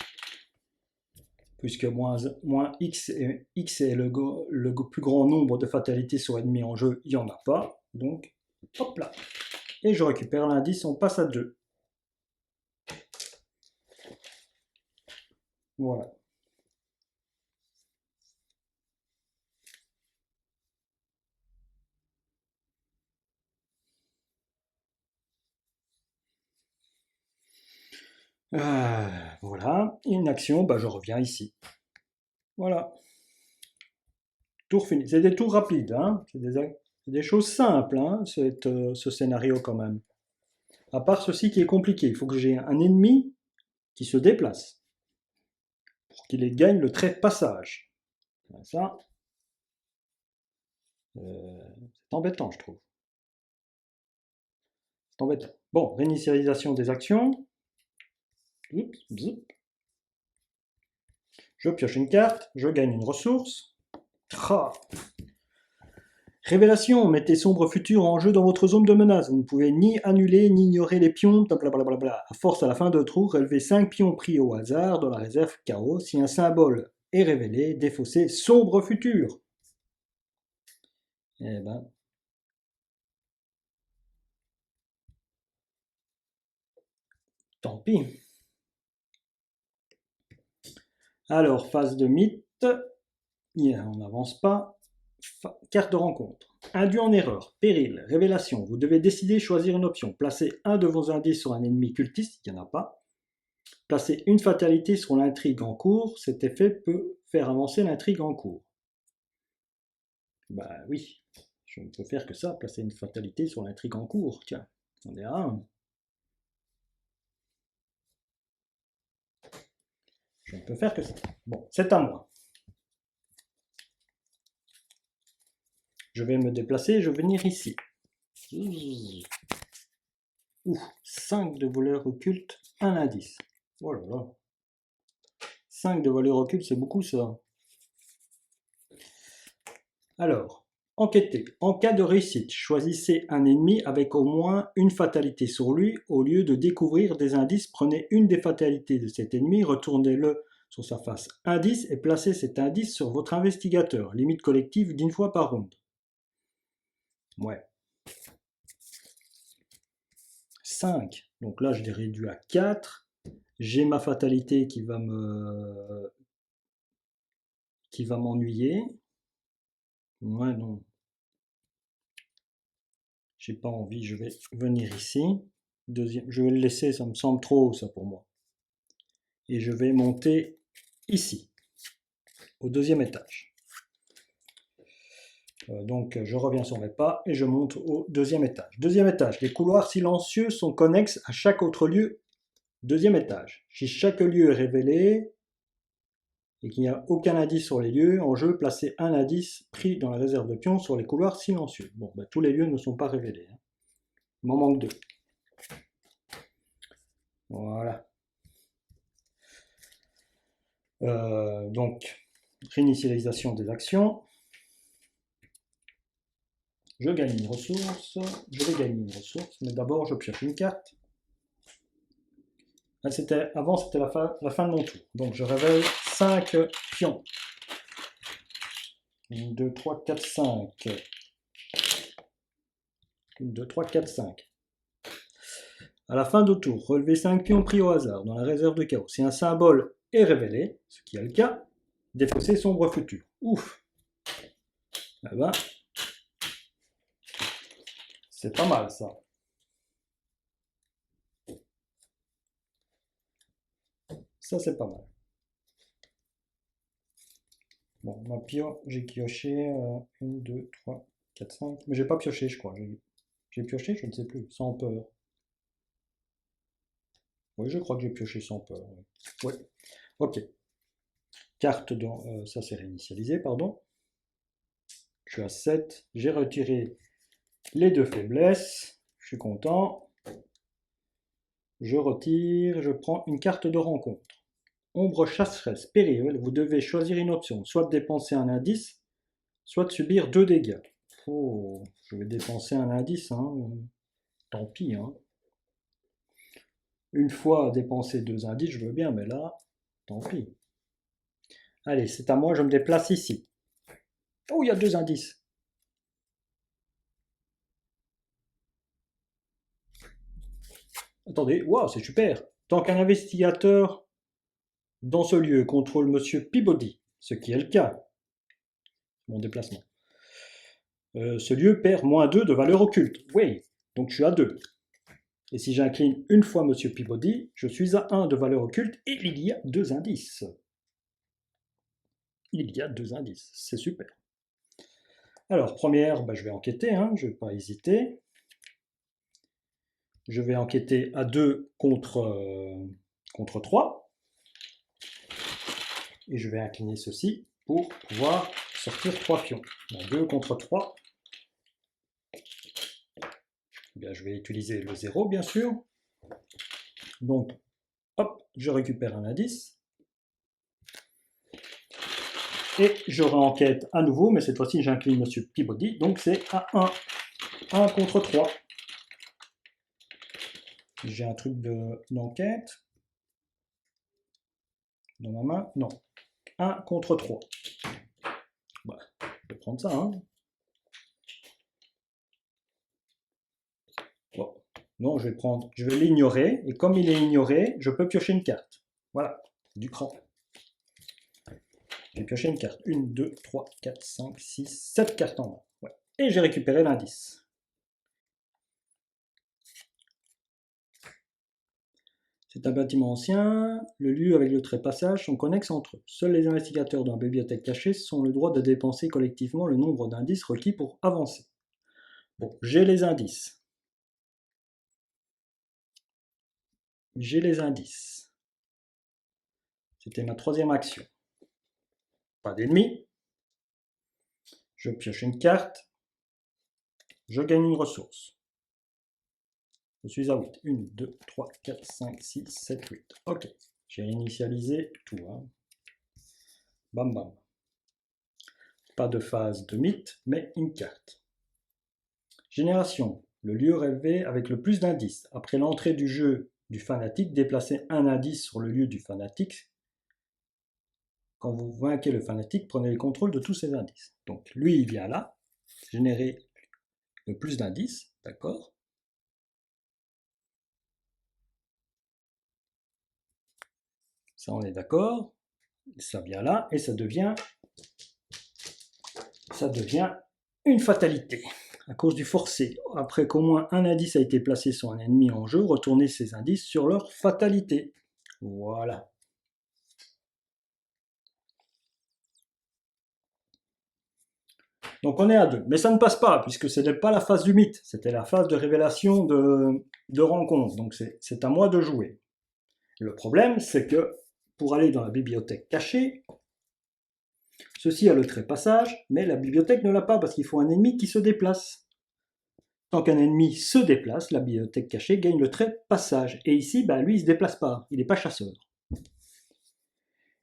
Puisque moins X est le plus grand nombre de fatalités sur ennemis en jeu, il n'y en a pas. Donc, hop là. Et je récupère l'indice, on passe à 2. Voilà. Voilà. Une action, bah, je reviens ici. Voilà. Tour fini. C'est des tours rapides, hein. C'est des choses simples, hein, ce scénario quand même. À part ceci qui est compliqué, il faut que j'ai un ennemi qui se déplace pour qu'il gagne le trait de passage. Ça, c'est embêtant, je trouve. C'est embêtant. Bon, réinitialisation des actions. Oups, bzoup. Je pioche une carte, je gagne une ressource. Tra. Révélation, mettez Sombre Futur en jeu dans votre zone de menace. Vous ne pouvez ni annuler ni ignorer les pions, blablabla. À force, à la fin de tour, relevez 5 pions pris au hasard dans la réserve chaos. Si un symbole est révélé, défaussez Sombre Futur. Eh ben. Tant pis. Alors, phase de mythe. On n'avance pas. Carte de rencontre. Induit en erreur, péril, révélation. Vous devez décider, choisir une option. Placez un de vos indices sur un ennemi cultiste, il n'y en a pas. Placez une fatalité sur l'intrigue en cours. Cet effet peut faire avancer l'intrigue en cours. Bah oui, je ne peux faire que ça, placer une fatalité sur l'intrigue en cours. Tiens, on est à un. Je ne peux faire que ça. Bon, c'est à moi. Je vais me déplacer, je vais venir ici. Ouh, 5 de voleur occulte, un indice. Oh là là. 5 de voleur occulte, c'est beaucoup ça. Alors, enquêtez. En cas de réussite, choisissez un ennemi avec au moins une fatalité sur lui. Au lieu de découvrir des indices, prenez une des fatalités de cet ennemi, retournez-le sur sa face indice et placez cet indice sur votre investigateur. Limite collective d'une fois par ronde. Ouais. 5. Donc là, je l'ai réduit à 4. J'ai ma fatalité qui va m'ennuyer. Ouais, non. J'ai pas envie, je vais venir ici. Je vais le laisser, ça me semble trop haut ça pour moi. Et je vais monter ici, au deuxième étage. Donc je reviens sur mes pas et je monte au deuxième étage. Deuxième étage, les couloirs silencieux sont connexes à chaque autre lieu. Deuxième étage, si chaque lieu est révélé et qu'il n'y a aucun indice sur les lieux, en jeu, placez un indice pris dans la réserve de pions sur les couloirs silencieux. Bon, bah, tous les lieux ne sont pas révélés. Hein. Il m'en manque 2. Voilà. Donc, réinitialisation des actions. Je gagne une ressource. Je vais gagner une ressource, mais d'abord je pioche une carte. Avant, c'était la fin de mon tour. Donc, je révèle 5 pions. 1, 2, 3, 4, 5. 1, 2, 3, 4, 5. À la fin de tour, relevez 5 pions pris au hasard dans la réserve de chaos. Si un symbole est révélé, ce qui est le cas, défaussez Sombre Futur. Ouf. Eh ben, c'est pas mal ça. Ça, c'est pas mal. Bon, ma pio, j'ai pioché 1, 2, 3, 4, 5. Mais j'ai pas pioché, je crois. J'ai pioché, je ne sais plus. Sans peur. Oui, je crois que j'ai pioché sans peur. Oui. Oui. Ok. Carte dans. Ça c'est réinitialisé, pardon. Je suis à 7. J'ai retiré les deux faiblesses. Je suis content. Je retire. Je prends une carte de rencontre. Ombre chasseresse, péril. Vous devez choisir une option. Soit de dépenser un indice, soit de subir 2 dégâts. Oh, je vais dépenser un indice. Hein. Tant pis. Hein. Une fois dépensé 2 indices, je veux bien, mais là, tant pis. Allez, c'est à moi, je me déplace ici. Oh, il y a 2 indices. Attendez, waouh, c'est super. Tant qu'un investigateur dans ce lieu contrôle Monsieur Peabody, ce qui est le cas, mon déplacement, ce lieu perd -2 de valeur occulte. Oui, donc je suis à 2. Et si j'incline une fois Monsieur Peabody, je suis à 1 de valeur occulte et il y a 2 indices. Il y a 2 indices, c'est super. Alors, première, je vais enquêter, hein, je ne vais pas hésiter. Je vais enquêter à 2 contre 3. Et je vais incliner ceci pour pouvoir sortir 3 pions. Donc 2 contre 3. Bien, je vais utiliser le 0, bien sûr. Donc, hop, je récupère un indice. Et je réenquête à nouveau, mais cette fois-ci, j'incline Monsieur Peabody. Donc, c'est à 1. 1 contre 3. J'ai un truc d'enquête dans ma main. Non. 1 contre 3. Bah, je vais prendre ça. Hein. Bon. Non, je vais l'ignorer. Et comme il est ignoré, je peux piocher une carte. Voilà, du cran. J'ai pioché une carte. 1, 2, 3, 4, 5, 6, 7 cartes en main. Ouais. Et j'ai récupéré l'indice. C'est un bâtiment ancien. Le lieu avec le trépassage sont connexes entre eux. Seuls les investigateurs dans la bibliothèque cachée ont le droit de dépenser collectivement le nombre d'indices requis pour avancer. Bon, j'ai les indices. J'ai les indices. C'était ma 3e action. Pas d'ennemis. Je pioche une carte. Je gagne une ressource. Je suis à 8. 1, 2, 3, 4, 5, 6, 7, 8. Ok. J'ai initialisé tout. Hein. Bam bam. Pas de phase de mythe, mais une carte. Génération. Le lieu rêvé avec le plus d'indices. Après l'entrée du jeu du fanatique, déplacez un indice sur le lieu du fanatique. Quand vous vainquez le fanatique, prenez le contrôle de tous ces indices. Donc lui, il vient là, générer le plus d'indices, d'accord? Ça, on est d'accord. Ça vient là et ça devient une fatalité. À cause du forcé. Après qu'au moins un indice a été placé sur un ennemi en jeu, retournez ces indices sur leur fatalité. Voilà. Donc on est à 2. Mais ça ne passe pas, puisque ce n'est pas la phase du mythe, c'était la phase de révélation de rencontre. Donc c'est à moi de jouer. Le problème, c'est que pour aller dans la bibliothèque cachée, ceci a le trépassage, mais la bibliothèque ne l'a pas, parce qu'il faut un ennemi qui se déplace. Tant qu'un ennemi se déplace, la bibliothèque cachée gagne le trépassage. Et ici, lui, il ne se déplace pas, il n'est pas chasseur.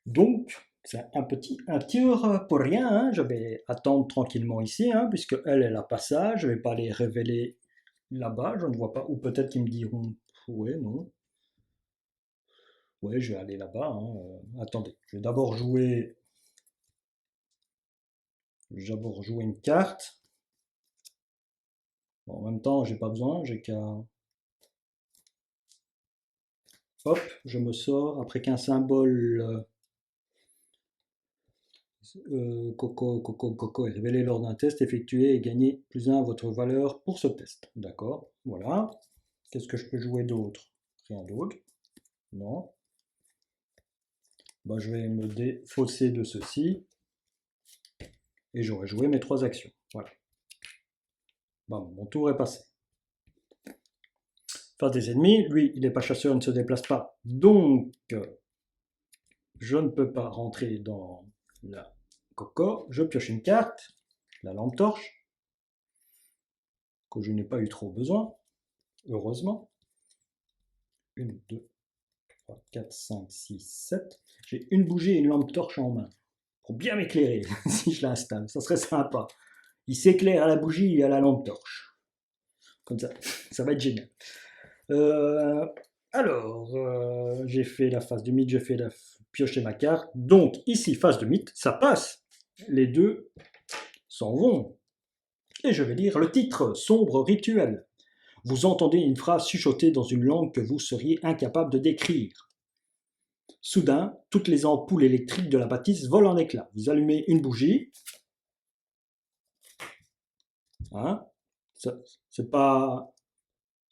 Donc, c'est un tir pour rien, hein. Je vais attendre tranquillement ici, hein, puisque elle a passage, je ne vais pas les révéler là-bas, je ne vois pas, ou peut-être qu'ils me diront, ouais, non, ouais, je vais aller là-bas, hein. Attendez, je vais d'abord jouer une carte. Bon, en même temps, j'ai pas besoin, j'ai qu'à... Hop, je me sors, après qu'un symbole... Coco est révélé lors d'un test effectué et gagné +1 à votre valeur pour ce test. D'accord, voilà. Qu'est-ce que je peux jouer d'autre? Rien d'autre. Non. Je vais me défausser de ceci. Et j'aurai joué mes 3 actions. Voilà. Bon, mon tour est passé. Face des ennemis, lui, il n'est pas chasseur, il ne se déplace pas. Donc, je ne peux pas rentrer dans la coco. Je pioche une carte, la lampe torche, que je n'ai pas eu trop besoin, heureusement. 1, 2, 3, 4, 5, 6, 7. J'ai une bougie et une lampe torche en main. Pour bien m'éclairer, si je l'installe, ça serait sympa. Il s'éclaire à la bougie et à la lampe torche. Comme ça va être génial. J'ai fait la phase du mythe, j'ai fait piocher ma carte. Donc, ici, phase de mythe, ça passe. Les deux s'en vont. Et je vais lire le titre, Sombre rituel. Vous entendez une phrase chuchotée dans une langue que vous seriez incapable de décrire. Soudain, toutes les ampoules électriques de la bâtisse volent en éclats. Vous allumez une bougie. Hein, c'est pas...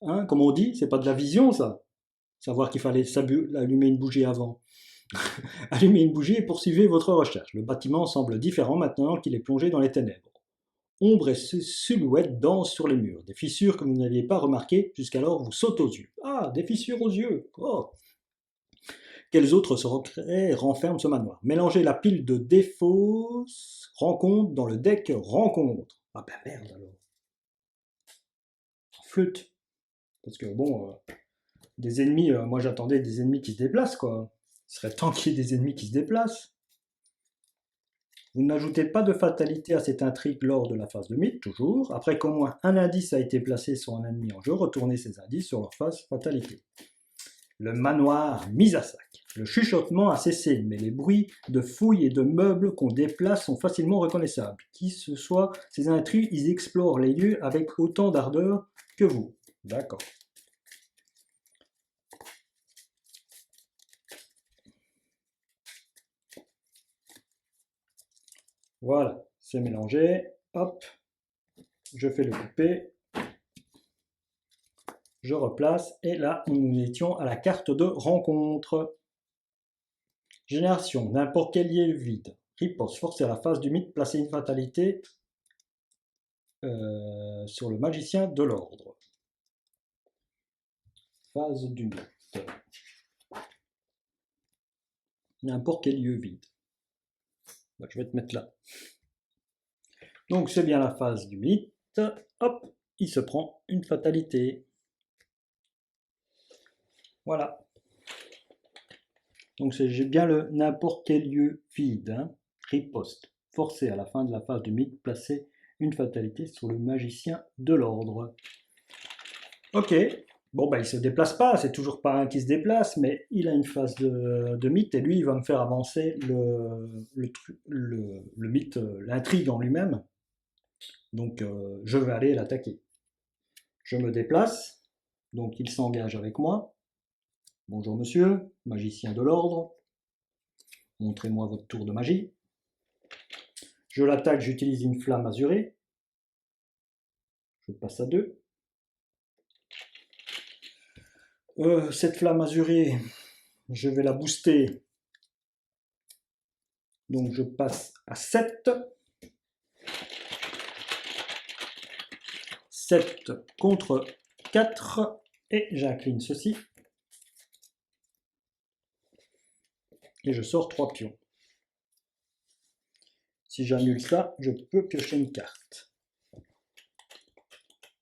Hein, comme on dit, c'est pas de la vision, ça. Savoir qu'il fallait allumer une bougie avant. Allumez une bougie et poursuivez votre recherche. Le bâtiment semble différent maintenant qu'il est plongé dans les ténèbres. Ombres et silhouettes dansent sur les murs. Des fissures que vous n'aviez pas remarquées jusqu'alors vous sautent aux yeux. Ah, des fissures aux yeux. Oh. Quels autres secrets renferment ce manoir? Mélangez la pile de défauts rencontre dans le deck rencontre. Ah ben merde alors. Flûte. Parce que bon, des ennemis, moi j'attendais des ennemis qui se déplacent quoi. Il serait temps qu'il y ait des ennemis qui se déplacent. Vous n'ajoutez pas de fatalité à cette intrigue lors de la phase de mythe, toujours. Après qu'au moins un indice a été placé sur un ennemi en jeu, retournez ces indices sur leur phase fatalité. Le manoir mis à sac. Le chuchotement a cessé, mais les bruits de fouilles et de meubles qu'on déplace sont facilement reconnaissables. Qui que ce soit, ces intrus, ils explorent les lieux avec autant d'ardeur que vous. D'accord. Voilà, c'est mélangé. Hop, je fais le couper. Je replace. Et là, nous étions à la carte de rencontre. Génération, n'importe quel lieu vide. Riposte, forcer à la phase du mythe, placer une fatalité sur le magicien de l'ordre. Phase du mythe. N'importe quel lieu vide. Bah, je vais te mettre là. Donc c'est bien la phase du mythe. Hop, il se prend une fatalité. Voilà. Donc c'est bien le n'importe quel lieu vide. Hein. Riposte. Forcer à la fin de la phase du mythe, placer une fatalité sur le magicien de l'ordre. Ok. Bon, bah, il se déplace pas, c'est toujours pas un qui se déplace, mais il a une phase de mythe et lui, il va me faire avancer le mythe, l'intrigue en lui-même. Donc, je vais aller l'attaquer. Je me déplace, donc il s'engage avec moi. Bonjour monsieur, magicien de l'ordre. Montrez-moi votre tour de magie. Je l'attaque, j'utilise une flamme azurée. Je passe à 2. Cette flamme azurée, je vais la booster. Donc je passe à 7. 7 contre 4. Et j'incline ceci. Et je sors 3 pions. Si j'annule ça, je peux piocher une carte.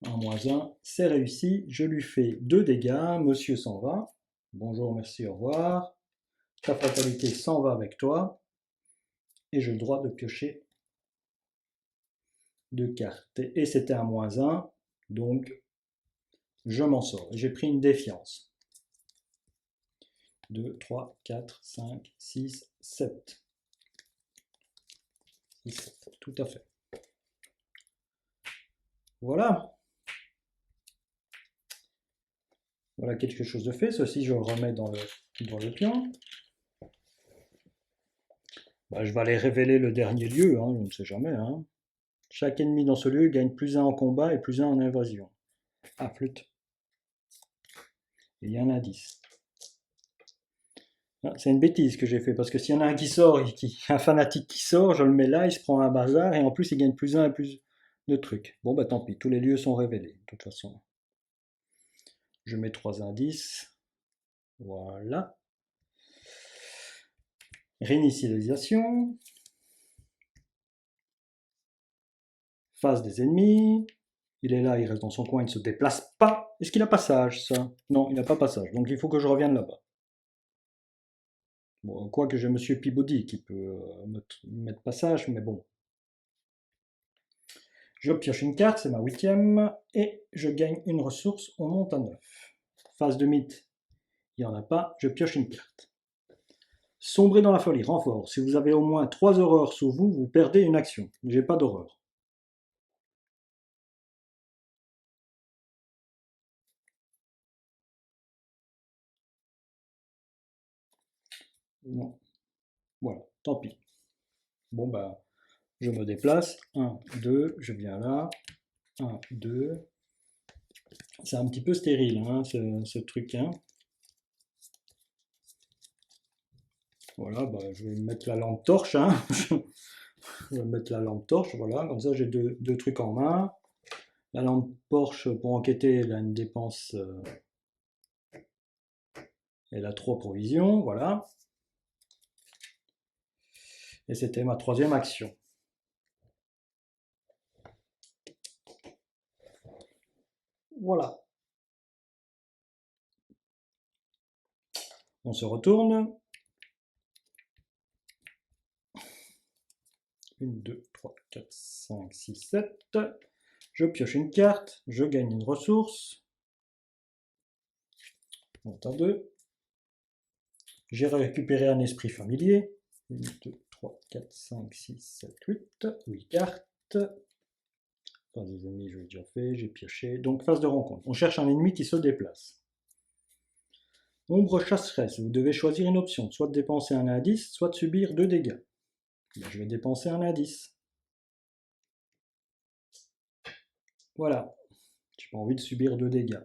En -1, c'est réussi. Je lui fais 2 dégâts. Monsieur s'en va. Bonjour, merci, au revoir. Ta fatalité s'en va avec toi. Et j'ai le droit de piocher 2 cartes. Et c'était un -1. Donc, je m'en sors. J'ai pris une défiance. 2, 3, 4, 5, 6, 7. 6, 7. Tout à fait. Voilà. Voilà quelque chose de fait. Ceci, je le remets dans le pion. Bah, je vais aller révéler le dernier lieu, hein, on ne sait jamais. Hein. Chaque ennemi dans ce lieu gagne +1 en combat et +1 en invasion. Ah, flûte. Et il y a un indice. Ah, c'est une bêtise que j'ai fait, parce que s'il y en a un qui sort, un fanatique qui sort, je le mets là, il se prend un bazar, et en plus il gagne +1 et plus... de trucs. Bon, bah tant pis, tous les lieux sont révélés, de toute façon. Je mets 3 indices. Voilà. Réinitialisation. Phase des ennemis. Il est là, il reste dans son coin, il ne se déplace pas. Est-ce qu'il a passage, ça? Non, il n'a pas passage, donc il faut que je revienne là-bas. Bon, quoique j'ai Monsieur Peabody qui peut me mettre passage, mais bon. Je pioche une carte, c'est ma 8e, et je gagne une ressource, on monte à 9. Phase de mythe, il n'y en a pas, je pioche une carte. Sombrer dans la folie, renfort. Si vous avez au moins 3 horreurs sous vous, vous perdez une action. J'ai pas d'horreur. Non. Voilà, tant pis. Bon, bah, je me déplace. 1, 2, je viens là. 1, 2. C'est un petit peu stérile, hein, ce truc. Hein. Voilà, bah, je vais mettre la lampe torche. Hein. Je vais mettre la lampe torche, voilà. Comme ça, j'ai deux trucs en main. La lampe torche, pour enquêter, elle a une dépense. Elle a 3 provisions, voilà. Et c'était ma 3e action. Voilà. On se retourne. 1, 2, 3, 4, 5, 6, 7. Je pioche une carte, je gagne une ressource. Monte à 2. J'ai récupéré un esprit familier. 1, 2, 3, 4, 5, 6, 7, 8. 8 cartes. Phase des ennemis, je l'ai déjà fait, j'ai pioché. Donc, phase de rencontre. On cherche un ennemi qui se déplace. Ombre chasseresse, vous devez choisir une option, soit de dépenser un indice, soit de subir 2 dégâts. Ben, je vais dépenser un indice. Voilà. J'ai pas envie de subir 2 dégâts.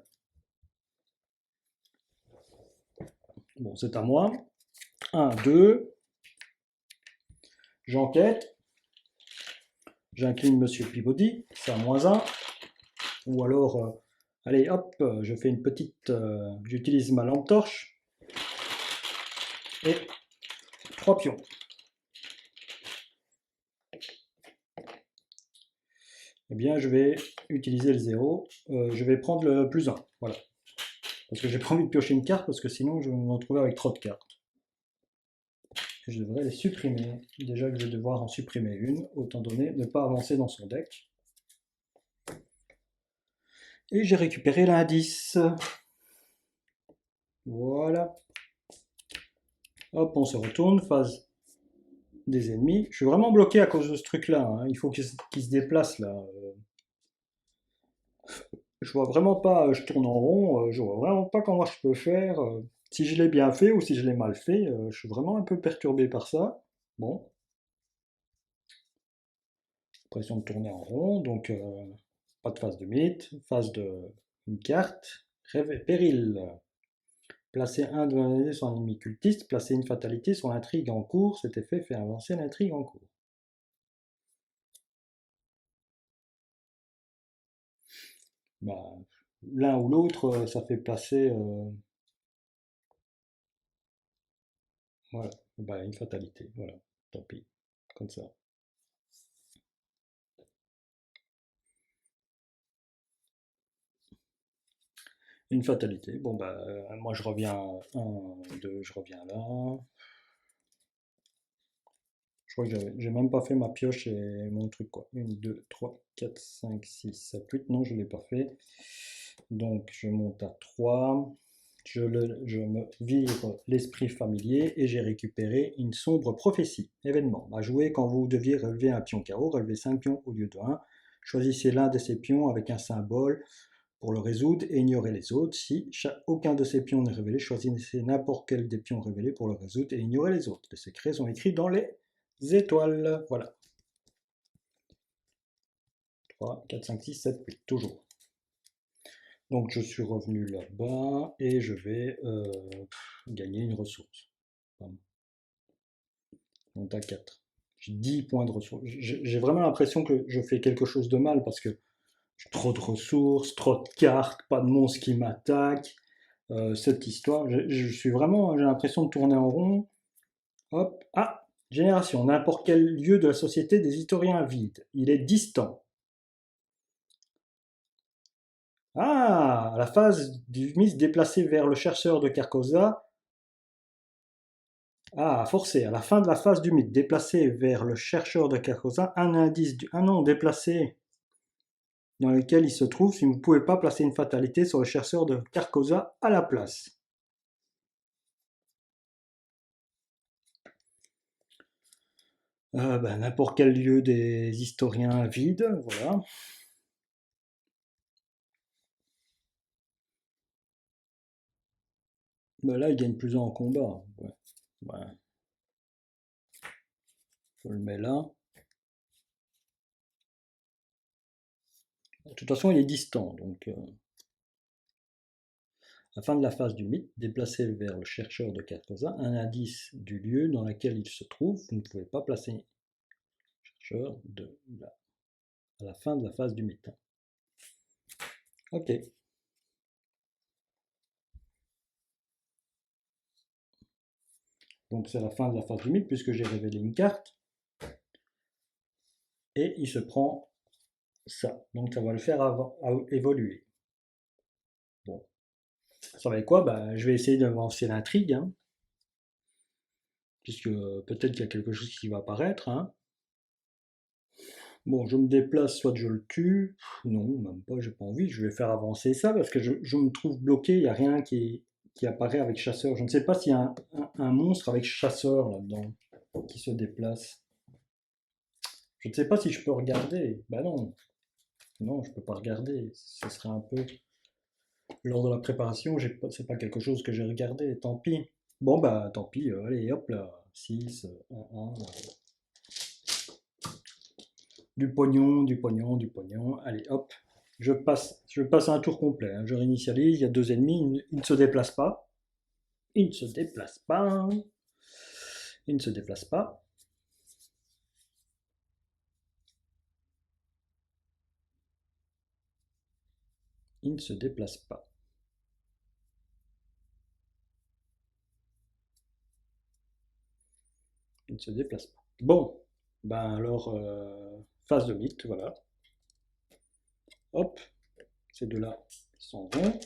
Bon, c'est à moi. 1, 2. J'enquête. J'incline Monsieur Peabody, c'est à -1. Ou alors, allez hop, je fais une petite. J'utilise ma lampe torche. Et 3 pions. Eh bien, je vais utiliser le 0. Je vais prendre le +1. Voilà. Parce que j'ai pas envie de piocher une carte, parce que sinon je vais me retrouver avec trop de cartes. Et je devrais les supprimer. Déjà que je vais devoir en supprimer une, autant donné ne pas avancer dans son deck. Et j'ai récupéré l'indice. Voilà. Hop, on se retourne, phase des ennemis. Je suis vraiment bloqué à cause de ce truc-là. Hein. Il faut qu'il se déplace là. Je vois vraiment pas, je tourne en rond, je vois vraiment pas comment je peux faire. Si je l'ai bien fait ou si je l'ai mal fait, je suis vraiment un peu perturbé par ça. Bon, pression de tourner en rond, donc pas de phase de mythe, phase de une carte, rêve et péril. Placer un de vos sur un ennemi cultiste, placer une fatalité sur l'intrigue en cours, cet effet fait avancer l'intrigue en cours. Bah, l'un ou l'autre, ça fait passer voilà, bah, une fatalité, voilà, tant pis, comme ça. Une fatalité. Bon, bah, moi je reviens. 1, 2, je reviens là. Je crois que j'ai même pas fait ma pioche et mon truc, quoi. 1, 2, 3, 4, 5, 6, 7, 8. Non, je ne l'ai pas fait. Donc, je monte à 3. Je me vire l'esprit familier et j'ai récupéré une sombre prophétie. Événement. À jouer quand vous deviez relever un pion KO, relevez 5 pions au lieu de 1. Choisissez l'un de ces pions avec un symbole pour le résoudre et ignorer les autres. Si aucun de ces pions n'est révélé, choisissez n'importe quel des pions révélés pour le résoudre et ignorer les autres. Les secrets sont écrits dans les étoiles. Voilà. 3, 4, 5, 6, 7, 8. Toujours. Donc je suis revenu là-bas et je vais gagner une ressource. Monte à 4. J'ai 10 points de ressources. J'ai vraiment l'impression que je fais quelque chose de mal parce que j'ai trop de ressources, trop de cartes, pas de monstres qui m'attaquent. Cette histoire, je suis vraiment, j'ai l'impression de tourner en rond. Hop, ah, génération, n'importe quel lieu de la société des historiens vide. Il est distant. Ah, à la phase du mythe déplacé vers le chercheur de Carcosa. Ah, forcé, à la fin de la phase du mythe déplacé vers le chercheur de Carcosa, un indice, un nom déplacé dans lequel il se trouve si vous ne pouvez pas placer une fatalité sur le chercheur de Carcosa à la place. N'importe quel lieu des historiens vide, voilà. Là, il gagne plus en combat. Ouais. Ouais. Je le mets là. De toute façon, il est distant, donc à la fin de la phase du mythe, déplacez vers le chercheur de Carcosa un indice du lieu dans lequel il se trouve. Vous ne pouvez pas placer le chercheur de là, à la fin de la phase du mythe. Ok. Donc c'est la fin de la phase du mythe puisque j'ai révélé une carte. Et il se prend ça. Donc ça va le faire évoluer. Bon. Ça va être quoi? Je vais essayer d'avancer l'intrigue, hein, puisque peut-être qu'il y a quelque chose qui va apparaître, hein. Bon, je me déplace, soit je le tue. Non, même pas, j'ai pas envie. Je vais faire avancer ça parce que je me trouve bloqué. Il n'y a rien qui apparaît avec chasseur. Je ne sais pas s'il y a un monstre avec chasseur là-dedans qui se déplace. Je ne sais pas si je peux regarder. Ben non, non, je peux pas regarder. Ce serait un peu lors de la préparation. C'est pas quelque chose que j'ai regardé. Tant pis. Bon, tant pis. Allez, hop là. 6, 1, 1. Du pognon, du pognon, du pognon. Allez, hop. Je passe un tour complet, hein. Je réinitialise. Il y a deux ennemis. Il ne se déplace pas. Il ne se déplace pas. Il ne se déplace pas. Il ne se déplace pas. Il ne se déplace pas. Bon. Alors, phase de mythe, voilà. Hop. Ces deux-là s'en vont.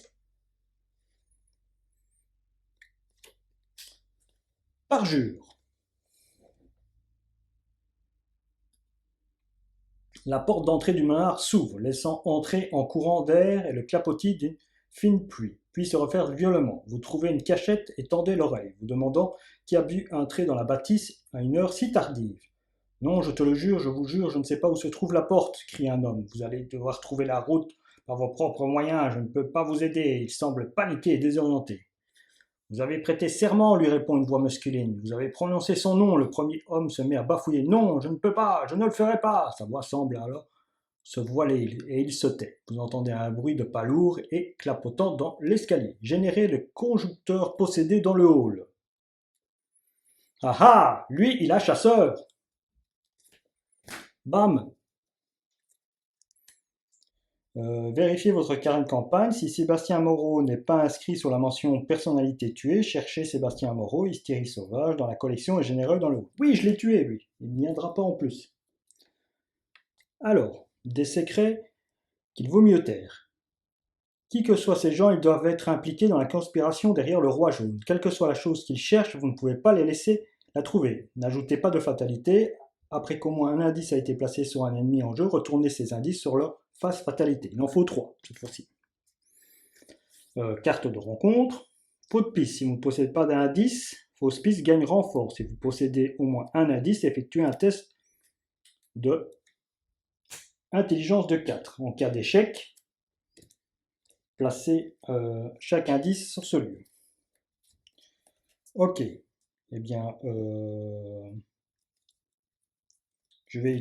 Parjure. La porte d'entrée du manoir s'ouvre, laissant entrer en courant d'air et le clapotis d'une fine pluie, puis se referme violemment. Vous trouvez une cachette et tendez l'oreille, vous demandant qui a bu un trait dans la bâtisse à une heure si tardive. Non, je te le jure, je vous jure, je ne sais pas où se trouve la porte, crie un homme. Vous allez devoir trouver la route par vos propres moyens, je ne peux pas vous aider. Il semble paniqué et désorienté. Vous avez prêté serment, lui répond une voix masculine. Vous avez prononcé son nom. Le premier homme se met à bafouiller. Non, je ne peux pas, je ne le ferai pas. Sa voix semble alors se voiler et il se tait. Vous entendez un bruit de pas lourd et clapotant dans l'escalier. Générez le conjoncteur possédé dans le hall. Ah ah, lui, il a chasseur. Bam. Vérifiez votre carnet de campagne. Si Sébastien Moreau n'est pas inscrit sur la mention personnalité tuée, cherchez Sébastien Moreau, hystérie sauvage, dans la collection et généreux dans le hall. Oui, je l'ai tué, lui. Il n'y viendra pas en plus. Alors, des secrets qu'il vaut mieux taire. Qui que soient ces gens, ils doivent être impliqués dans la conspiration derrière le roi jaune. Quelle que soit la chose qu'ils cherchent, vous ne pouvez pas les laisser la trouver. N'ajoutez pas de fatalité. Après qu'au moins un indice a été placé sur un ennemi en jeu, retournez ces indices sur leur face fatalité. Il en faut 3 cette fois-ci. Carte de rencontre. Faux de piste. Si vous ne possédez pas d'indice, fausse piste gagne renfort. Si vous possédez au moins un indice, effectuez un test de intelligence de 4. En cas d'échec, placez chaque indice sur ce lieu. Ok. Eh bien, je vais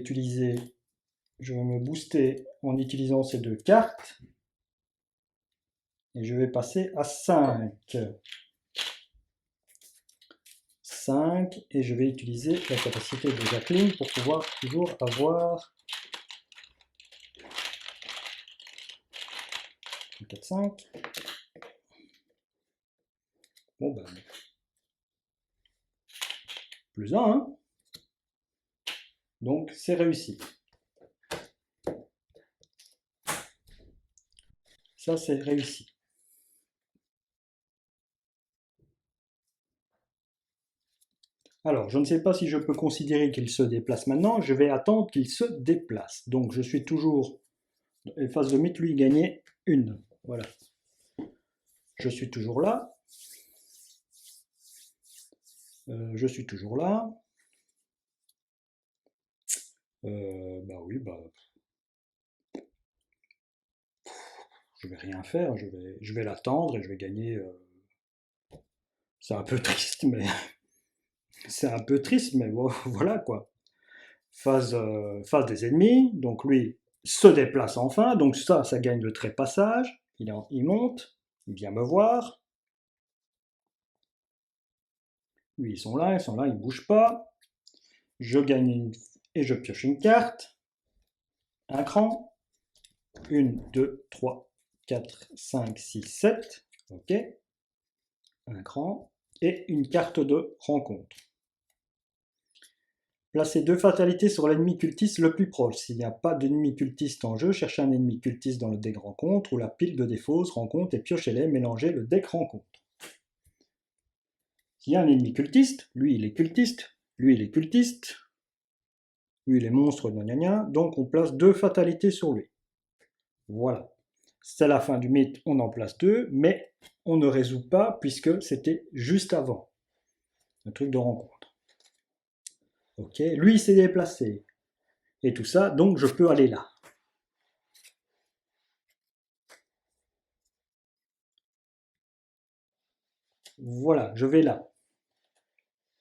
me booster en utilisant ces deux cartes. Et je vais passer à 5. 4-5 et je vais utiliser la capacité de Jacqueline pour pouvoir toujours avoir 4-5. Bon ben, plus 1, hein. Donc c'est réussi. Ça c'est réussi. Alors, je ne sais pas si je peux considérer qu'il se déplace maintenant, je vais attendre qu'il se déplace. Donc je suis toujours, en phase de mythe, lui gagner 1. Voilà. Je suis toujours là. Je suis toujours là. Bah oui, bah... Je vais rien faire, je vais l'attendre et je vais gagner... C'est un peu triste, mais... C'est un peu triste, mais voilà quoi. Phase des ennemis, donc lui se déplace enfin, donc ça gagne le trépassage, il monte, il vient me voir. Lui, ils sont là, ils ne bougent pas. Je gagne et je pioche une carte. Un cran. 1, 2, 3, 4, 5, 6, 7. Ok. Un cran. Et une carte de rencontre. Placez 2 fatalités sur l'ennemi cultiste le plus proche. S'il n'y a pas d'ennemi cultiste en jeu, cherchez un ennemi cultiste dans le deck rencontre ou la pile de défausse rencontre et piochez-les, mélangez le deck rencontre. S'il y a un ennemi cultiste, lui il est cultiste, lui il est cultiste, lui il est monstre, gna gna gna, donc on place 2 fatalités sur lui. Voilà. C'est la fin du mythe, on en place 2, mais on ne résout pas puisque c'était juste avant. Un truc de rencontre. Ok, lui il s'est déplacé. Et tout ça, donc je peux aller là. Voilà, je vais là.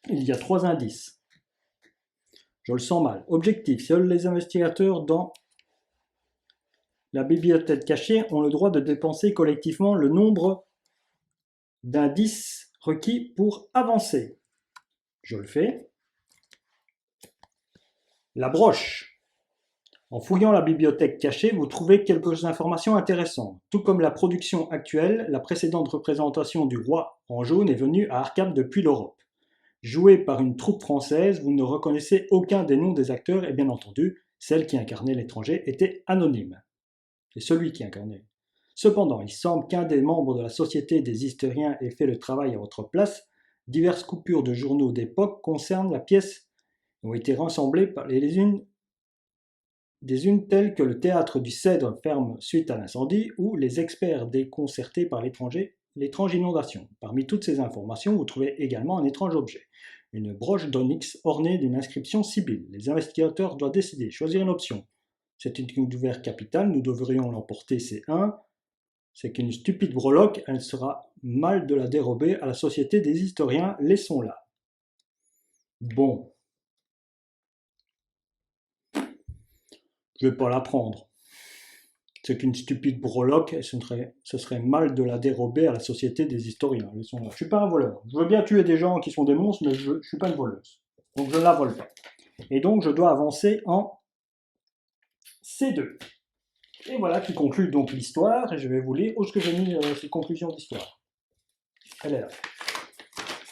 Il y a 3 indices. Je le sens mal. Objectif, seuls les investigateurs dans la bibliothèque cachée ont le droit de dépenser collectivement le nombre d'indices requis pour avancer. Je le fais. La broche. En fouillant la bibliothèque cachée, vous trouvez quelques informations intéressantes. Tout comme la production actuelle, la précédente représentation du roi en jaune est venue à Arkham depuis l'Europe. Jouée par une troupe française, vous ne reconnaissez aucun des noms des acteurs et bien entendu, celle qui incarnait l'étranger était anonyme. C'est celui qui incarnait. Cependant, il semble qu'un des membres de la Société des Historiens ait fait le travail à votre place. Diverses coupures de journaux d'époque concernent la pièce et ont été rassemblées par les unes telles que le théâtre du Cèdre ferme suite à l'incendie ou les experts déconcertés par l'étrange inondation. Parmi toutes ces informations, vous trouvez également un étrange objet. Une broche d'onyx ornée d'une inscription sibylle. Les investigateurs doivent décider, choisir une option. C'est une découverte capitale, nous devrions l'emporter, c'est 1. C'est qu'une stupide breloque, elle sera mal de la dérober à la Société des Historiens, laissons-la. Bon. Je vais pas la prendre. C'est qu'une stupide breloque, et ce serait mal de la dérober à la Société des Historiens, laissons-la. Je suis pas un voleur. Je veux bien tuer des gens qui sont des monstres, mais je suis pas une voleuse. Donc je ne la vole pas. Et donc je dois avancer en C2. Et voilà qui conclut donc l'histoire, et je vais vous lire où est-ce que j'ai mis cette conclusion d'histoire. Elle est là.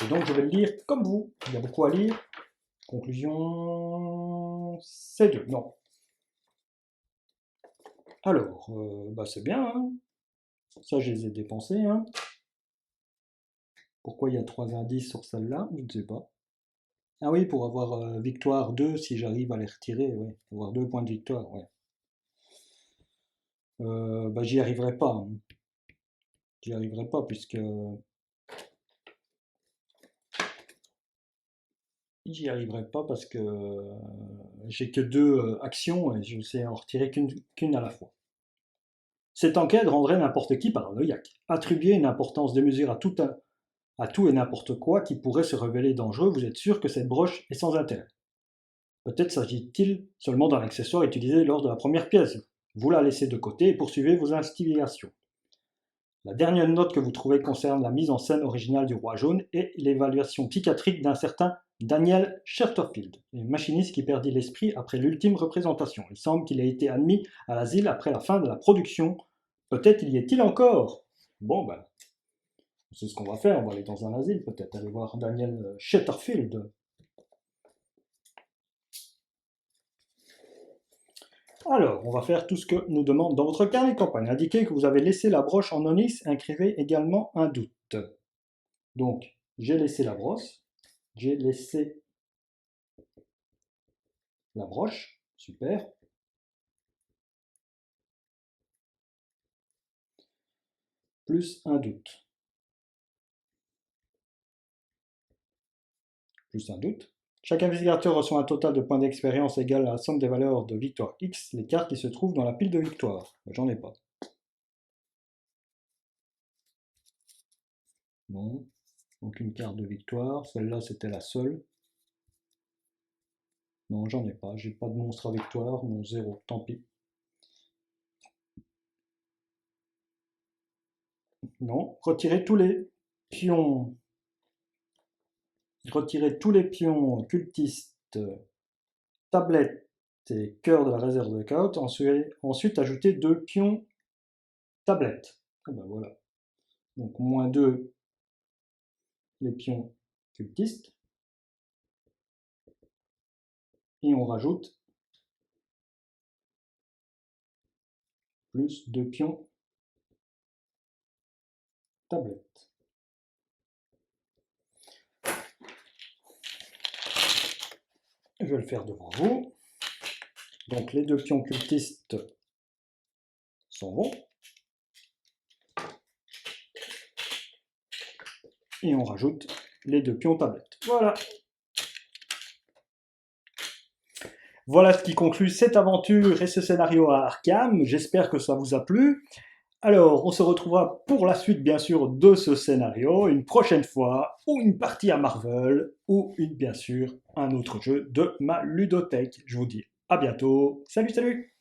Et donc je vais le lire comme vous, il y a beaucoup à lire. Conclusion C2, non. Alors, bah c'est bien, hein. Ça je les ai dépensés. Hein. Pourquoi il y a 3 indices sur celle-là? Je ne sais pas. Ah oui, pour avoir victoire 2, si j'arrive à les retirer, ouais. Avoir 2 points de victoire, ouais. Bah j'y arriverai pas. Hein. J'y arriverai pas puisque... J'y arriverai pas parce que j'ai que 2 actions et je sais en retirer qu'une à la fois. Cette enquête rendrait n'importe qui paranoïaque. Attribuer une importance démesurée à tout et n'importe quoi qui pourrait se révéler dangereux, vous êtes sûr que cette broche est sans intérêt. Peut-être s'agit-il seulement d'un accessoire utilisé lors de la première pièce. Vous la laissez de côté et poursuivez vos investigations. La dernière note que vous trouvez concerne la mise en scène originale du Roi Jaune et l'évaluation psychiatrique d'un certain Daniel Shetterfield, un machiniste qui perdit l'esprit après l'ultime représentation. Il semble qu'il ait été admis à l'asile après la fin de la production. Peut-être y est-il encore. Bon, ben, c'est ce qu'on va faire, on va aller dans un asile peut-être, aller voir Daniel Shetterfield. Alors, on va faire tout ce que nous demande dans votre carnet de campagne. Indiquez que vous avez laissé la broche en onyx et inscrivez également un doute. Donc, j'ai laissé la brosse, j'ai laissé la broche, super. Plus un doute. Plus un doute. Chaque investigateur reçoit un total de points d'expérience égal à la somme des valeurs de victoire X, les cartes qui se trouvent dans la pile de victoire. J'en ai pas. Non, aucune carte de victoire. Celle-là, c'était la seule. Non, j'en ai pas. J'ai pas de monstre à victoire. Non, zéro. Tant pis. Non. Retirez tous les pions. Retirez tous les pions cultistes, tablettes et cœurs de la réserve de chaos. Ensuite ajoutez 2 pions tablettes. Ah ben voilà. Donc moins 2 les pions cultistes. Et on rajoute plus 2 pions tablettes. Je vais le faire devant vous. Donc les 2 pions cultistes sont bons. Et on rajoute les 2 pions tablettes. Voilà. Voilà ce qui conclut cette aventure et ce scénario à Arkham. J'espère que ça vous a plu. Alors, on se retrouvera pour la suite, bien sûr, de ce scénario, une prochaine fois, ou une partie à Marvel, ou bien sûr, un autre jeu de ma ludothèque. Je vous dis à bientôt. Salut, salut!